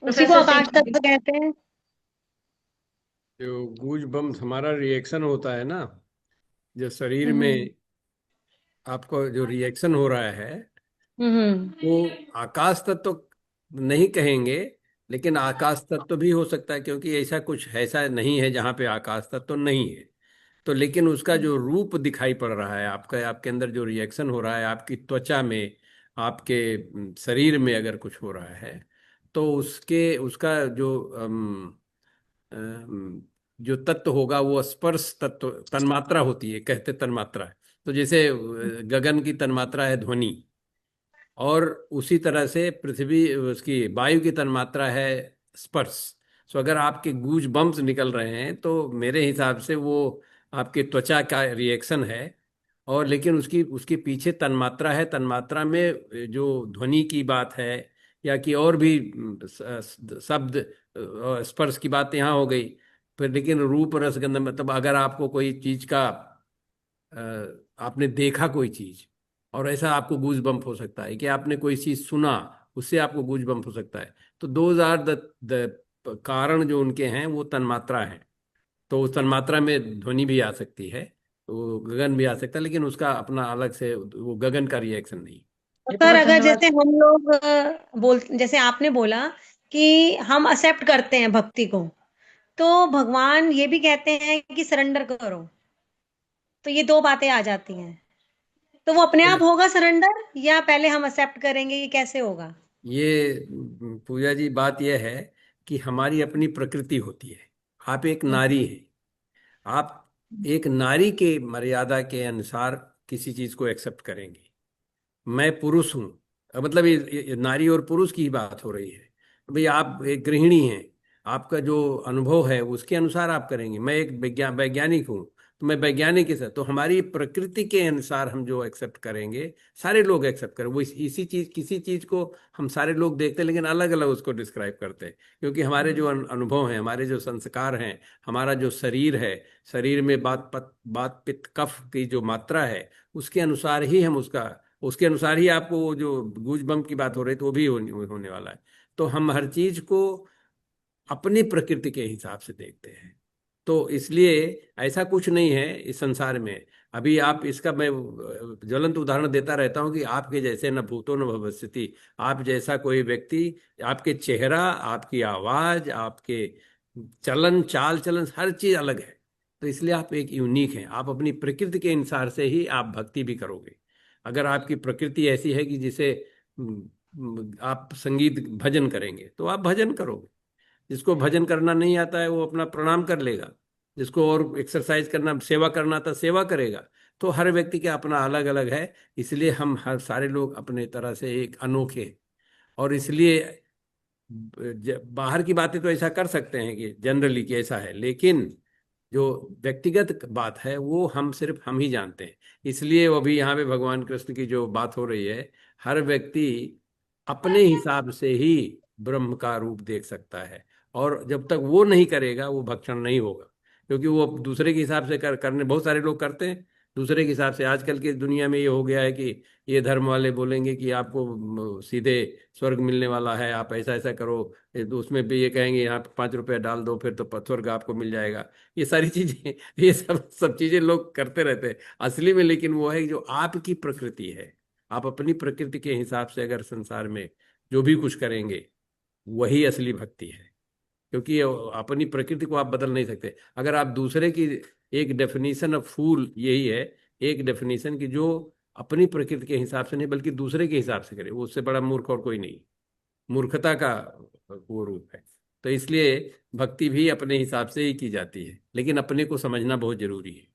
उसी को प्रोफेसर आकाश सिंह। तत्व कहते हैं? जो गूज बम्स हमारा रिएक्शन होता है ना, जो शरीर में हम्म। आपको जो रिएक्शन हो रहा है हम्म। वो आकाश तत्व तो नहीं कहेंगे, लेकिन आकाश तत्व भी हो सकता है, क्योंकि ऐसा कुछ ऐसा नहीं है जहाँ पे आकाश तत्व तो नहीं है। तो लेकिन उसका जो रूप दिखाई पड़ रहा है, आपका आपके अंदर जो रिएक्शन हो रहा है, आपकी त्वचा में, आपके शरीर में अगर कुछ हो रहा है, तो उसके उसका जो तत्व होगा वो स्पर्श तत्व, तन्मात्रा होती है, कहते तन्मात्रा। तो जैसे गगन की तन्मात्रा है ध्वनि, और उसी तरह से पृथ्वी उसकी वायु की तन्मात्रा है स्पर्श। सो अगर आपके गूज बम्स निकल रहे हैं तो मेरे हिसाब से वो आपके त्वचा का रिएक्शन है। और लेकिन उसकी उसके पीछे तन्मात्रा है, तन्मात्रा में जो ध्वनि की बात है या कि और भी शब्द स्पर्श की बात यहाँ हो गई। फिर लेकिन रूप रसगंध, मतलब अगर आपको कोई चीज का आपने देखा कोई चीज, और ऐसा आपको गूज बम्प हो सकता है कि आपने कोई चीज सुना, उससे आपको गूज बम्प हो सकता है। तो दोज आर द कारण जो उनके हैं वो तन्मात्रा है। तो उस तन्मात्रा में ध्वनि भी आ सकती है, तो गगन भी आ सकता है, लेकिन उसका अपना अलग से वो गगन का रिएक्शन नहीं। तो जी सर, बहुत अगर धन्यवाद। जैसे हम लोग जैसे आपने बोला कि हम एक्सेप्ट करते हैं भक्ति को, तो भगवान ये भी कहते हैं कि सरेंडर करो, तो ये दो बातें आ जाती हैं। तो वो अपने आप होगा सरेंडर, या पहले हम एक्सेप्ट करेंगे? ये कैसे होगा? ये पूजा जी बात यह है कि हमारी अपनी प्रकृति होती है। आप एक हम्म। नारी हैं, आप एक नारी के मर्यादा के अनुसार किसी चीज को एक्सेप्ट करेंगे। मैं पुरुष हूं, मतलब ये नारी और पुरुष की ही बात हो रही है। भाई आप एक गृहिणी हैं, आपका जो अनुभव है उसके अनुसार आप करेंगे। मैं एक वैज्ञानिक हूं, तो मैं वैज्ञानिक के साथ, तो हमारी प्रकृति के अनुसार हम जो एक्सेप्ट करेंगे, सारे लोग एक्सेप्ट करें वो इसी चीज, किसी चीज को हम सारे लोग देखते हैं, लेकिन अलग अलग उसको डिस्क्राइब करते हैं। क्योंकि हमारे जो अनुभव हैं, हमारे जो संस्कार हैं, हमारा जो शरीर है, शरीर में बात पित्त कफ की जो मात्रा है, उसके अनुसार ही हम उसके अनुसार ही आपको वो जो गूज बम्प की बात हो रही है तो वो भी होने वाला है। तो हम हर चीज को अपनी प्रकृति के हिसाब से देखते हैं। तो इसलिए ऐसा कुछ नहीं है इस संसार में। अभी आप इसका मैं ज्वलंत उदाहरण देता रहता हूँ कि आपके जैसे न भूतो न भविष्यति, आप जैसा कोई व्यक्ति, आपके चेहरा, आपकी आवाज, आपके चलन चाल चलन हर चीज अलग है। तो इसलिए आप एक यूनिक हैं। आप अपनी प्रकृति के अनुसार से ही आप भक्ति भी करोगे। अगर आपकी प्रकृति ऐसी है कि जिसे आप संगीत भजन करेंगे तो आप भजन करोगे। जिसको भजन करना नहीं आता है वो अपना प्रणाम कर लेगा। जिसको और एक्सरसाइज करना, सेवा करना आता, सेवा करेगा। तो हर व्यक्ति का अपना अलग अलग है। इसलिए हम हर सारे लोग अपने तरह से एक अनोखे हैं। और इसलिए बाहर की बातें तो ऐसा कर सकते हैं कि जनरली कि ऐसा है, लेकिन जो व्यक्तिगत बात है वो हम सिर्फ हम ही जानते हैं। इसलिए वो भी यहाँ पे भगवान कृष्ण की जो बात हो रही है, हर व्यक्ति अपने हिसाब से ही ब्रह्म का रूप देख सकता है। और जब तक वो नहीं करेगा वो भक्षण नहीं होगा। क्योंकि वो दूसरे के हिसाब से करने बहुत सारे लोग करते हैं दूसरे के हिसाब से। आजकल की दुनिया में ये हो गया है कि ये धर्म वाले बोलेंगे कि आपको सीधे स्वर्ग मिलने वाला है, आप ऐसा ऐसा करो। तो उसमें भी ये कहेंगे यहाँ पे 5 रुपए डाल दो फिर तो स्वर्ग आपको मिल जाएगा। ये सारी चीजें ये सब सब चीजें लोग करते रहते हैं असली में। लेकिन वो है जो आपकी प्रकृति है, आप अपनी प्रकृति के हिसाब से अगर संसार में जो भी कुछ करेंगे वही असली भक्ति है। क्योंकि अपनी प्रकृति को आप बदल नहीं सकते। अगर आप दूसरे की, एक डेफिनेशन ऑफ फूल यही है, एक डेफिनेशन की जो अपनी प्रकृति के हिसाब से नहीं बल्कि दूसरे के हिसाब से करे, वो उससे बड़ा मूर्ख और कोई नहीं। मूर्खता का वो रूप है। तो इसलिए भक्ति भी अपने हिसाब से ही की जाती है, लेकिन अपने को समझना बहुत जरूरी है।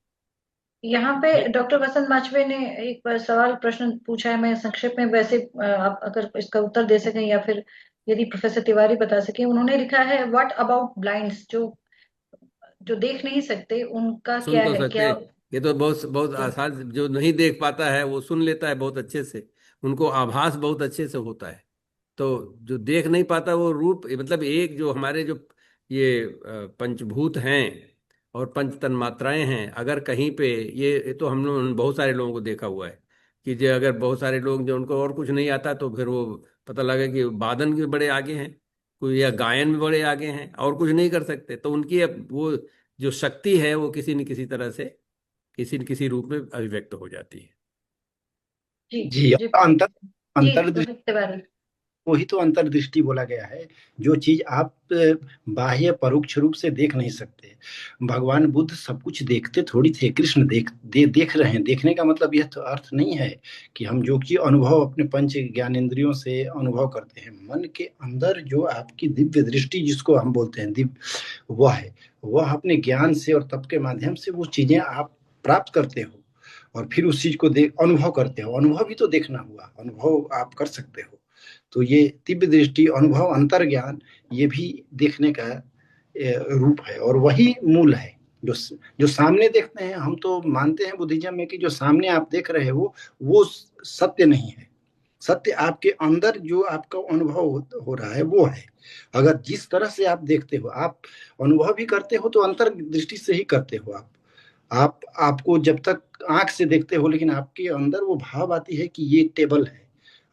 यहाँ पे डॉक्टर वसंत माचवे ने एक बार सवाल प्रश्न पूछा है, मैं संक्षेप में वैसे आप अगर इसका उत्तर दे सकें या फिर यदि प्रोफेसर तिवारी बता सके। उन्होंने लिखा है, व्हाट अबाउट ब्लाइंड्स, जो जो देख नहीं सकते उनका सुन क्या तो है सकते, क्या? ये तो बहुत बहुत जी आसान। जो नहीं देख पाता है वो सुन लेता है बहुत अच्छे से, उनको आभास बहुत अच्छे से होता है। तो जो देख नहीं पाता वो रूप, मतलब एक जो हमारे जो ये पंचभूत हैं और पंच तन्मात्राएं हैं, अगर कहीं पे ये तो हम लोग बहुत सारे लोगों को देखा हुआ है कि जो अगर बहुत सारे लोग जो उनको और कुछ नहीं आता तो फिर वो पता लगा कि वादन भी बड़े आगे हैं, कोई या गायन में बड़े आगे हैं और कुछ नहीं कर सकते। तो उनकी अब वो जो शक्ति है वो किसी न किसी तरह से किसी न किसी रूप में अभिव्यक्त हो जाती है। जी जी, जी अंतर जी अंतर्दृष्टि, रोहित तिवारी। वही तो अंतर्दृष्टि बोला गया है। जो चीज आप बाह्य परोक्ष रूप से देख नहीं सकते। भगवान बुद्ध सब कुछ देखते थोड़ी थे, कृष्ण देख रहे हैं। देखने का मतलब यह तो अर्थ नहीं है कि हम जो कि अनुभव अपने पंच ज्ञानेंद्रियों से अनुभव करते हैं। मन के अंदर जो आपकी दिव्य दृष्टि जिसको हम बोलते हैं दिव्य, वह है। वह अपने ज्ञान से और तप के माध्यम से वो चीजें आप प्राप्त करते हो और फिर उस चीज को देख अनुभव करते हो। अनुभव भी तो देखना हुआ, अनुभव आप कर सकते हो। तो ये दिव्य दृष्टि, अनुभव, अंतर्ज्ञान, ये भी देखने का रूप है और वही मूल है। जो जो सामने देखते हैं, हम तो मानते हैं बुद्धिज्म में कि जो सामने आप देख रहे हो वो सत्य नहीं है। सत्य आपके अंदर जो आपका अनुभव हो रहा है वो है। अगर जिस तरह से आप देखते हो, आप अनुभव भी करते हो तो अंतर्दृष्टि से ही करते हो। आप आपको जब तक आंख से देखते हो, लेकिन आपके अंदर वो भाव आती है कि ये टेबल है।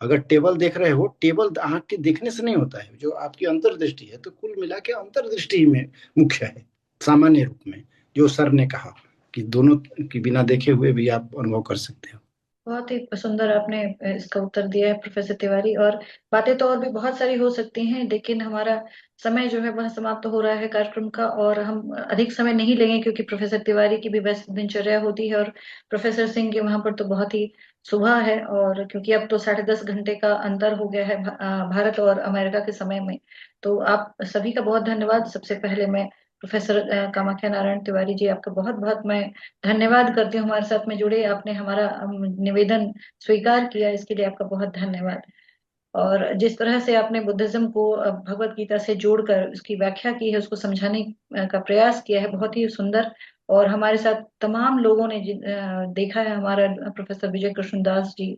अगर टेबल देख रहे हो, टेबल आंख के देखने से नहीं होता है, जो आपकी अंतर्दृष्टि है। तो कुल मिला के अंतर्दृष्टि ही में मुख्य है, सामान्य रूप में। जो सर ने कहा कि दोनों की बिना देखे हुए भी आप अनुभव कर सकते हो। बहुत ही सुंदर आपने इसका उत्तर दिया है प्रोफेसर तिवारी। और बातें तो और भी बहुत सारी हो सकती हैं, लेकिन हमारा समय जो है वह समाप्त हो रहा है कार्यक्रम का, और हम अधिक समय नहीं लेंगे क्योंकि प्रोफेसर तिवारी की भी व्यस्त दिनचर्या होती है और प्रोफेसर सिंह के वहां पर तो बहुत ही सुबह है। और क्योंकि अब तो 10:30 घंटे का अंतर हो गया है भारत और अमेरिका के समय में। तो आप सभी का बहुत धन्यवाद। सबसे पहले मैं प्रोफेसर कामाख्या नारायण तिवारी जी, आपका बहुत बहुत मैं धन्यवाद करती हूँ हमारे साथ में जुड़े, आपने हमारा निवेदन स्वीकार किया, इसके लिए आपका बहुत धन्यवाद। और जिस तरह से आपने बुद्धिज्म को भगवत गीता से जोड़कर उसकी व्याख्या की है, उसको समझाने का प्रयास किया है, बहुत ही सुंदर। और हमारे साथ तमाम लोगों ने देखा है, हमारा प्रोफेसर विजय कृष्ण दास जी,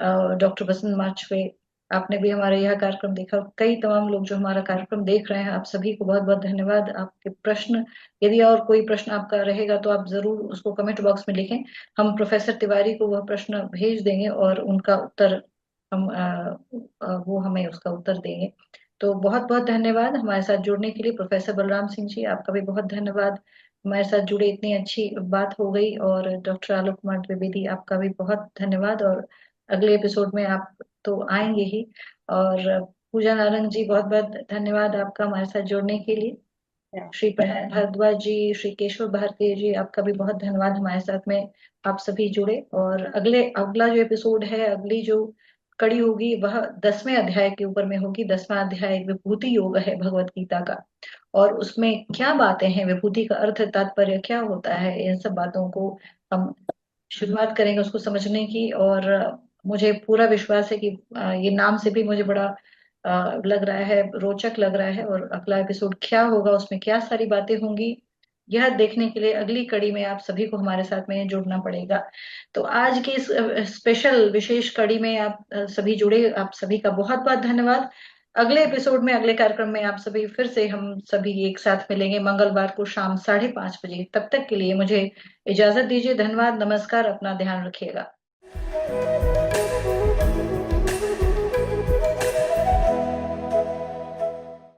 डॉक्टर वसंत माचवे, आपने भी हमारा यह कार्यक्रम देखा। कई तमाम लोग जो हमारा कार्यक्रम देख रहे हैं, आप सभी को बहुत बहुत धन्यवाद। आपके प्रश्न, यदि और कोई प्रश्न आपका रहेगा तो आप जरूर उसको कमेंट बॉक्स में लिखें। हम प्रोफेसर तिवारी को वह प्रश्न भेज देंगे और उनका उत्तर हम वो हमें उसका उत्तर देंगे। तो तो बहुत बहुत धन्यवाद हमारे साथ जुड़ने के लिए। प्रोफेसर बलराम सिंह जी, आपका भी बहुत धन्यवाद, हमारे साथ जुड़े, इतनी अच्छी बात हो गई। और डॉक्टर आलोक कुमार द्विवेदी, आपका भी बहुत धन्यवाद, और अगले एपिसोड में आप तो आएंगे ही। और पूजा नारंग जी, बहुत बहुत धन्यवाद आपका हमारे साथ जुड़ने के लिए। श्री प्रहलाद भारद्वाज जी, श्री केशव भारती जी, आपका भी बहुत धन्यवाद, हमारे साथ में आप सभी जुड़े। और अगला जो एपिसोड है, अगली जो कड़ी होगी, वह 10वें अध्याय के ऊपर में होगी। 10वां अध्याय विभूति योग है भगवत गीता का, और उसमें क्या बातें हैं, विभूति का अर्थ तात्पर्य क्या होता है, इन सब बातों को हम शुरुआत करेंगे उसको समझने की। और मुझे पूरा विश्वास है कि ये नाम से भी मुझे बड़ा लग रहा है, रोचक लग रहा है। और अगला एपिसोड क्या होगा, उसमें क्या सारी बातें होंगी, यह देखने के लिए अगली कड़ी में आप सभी को हमारे साथ में जुड़ना पड़ेगा। तो आज की इस स्पेशल विशेष कड़ी में आप सभी जुड़े, आप सभी का बहुत बहुत धन्यवाद। अगले एपिसोड में, अगले कार्यक्रम में आप सभी फिर से, हम सभी एक साथ मिलेंगे मंगलवार को शाम 5:30 बजे। तब तक के लिए मुझे इजाजत दीजिए। धन्यवाद, नमस्कार, अपना ध्यान रखिएगा।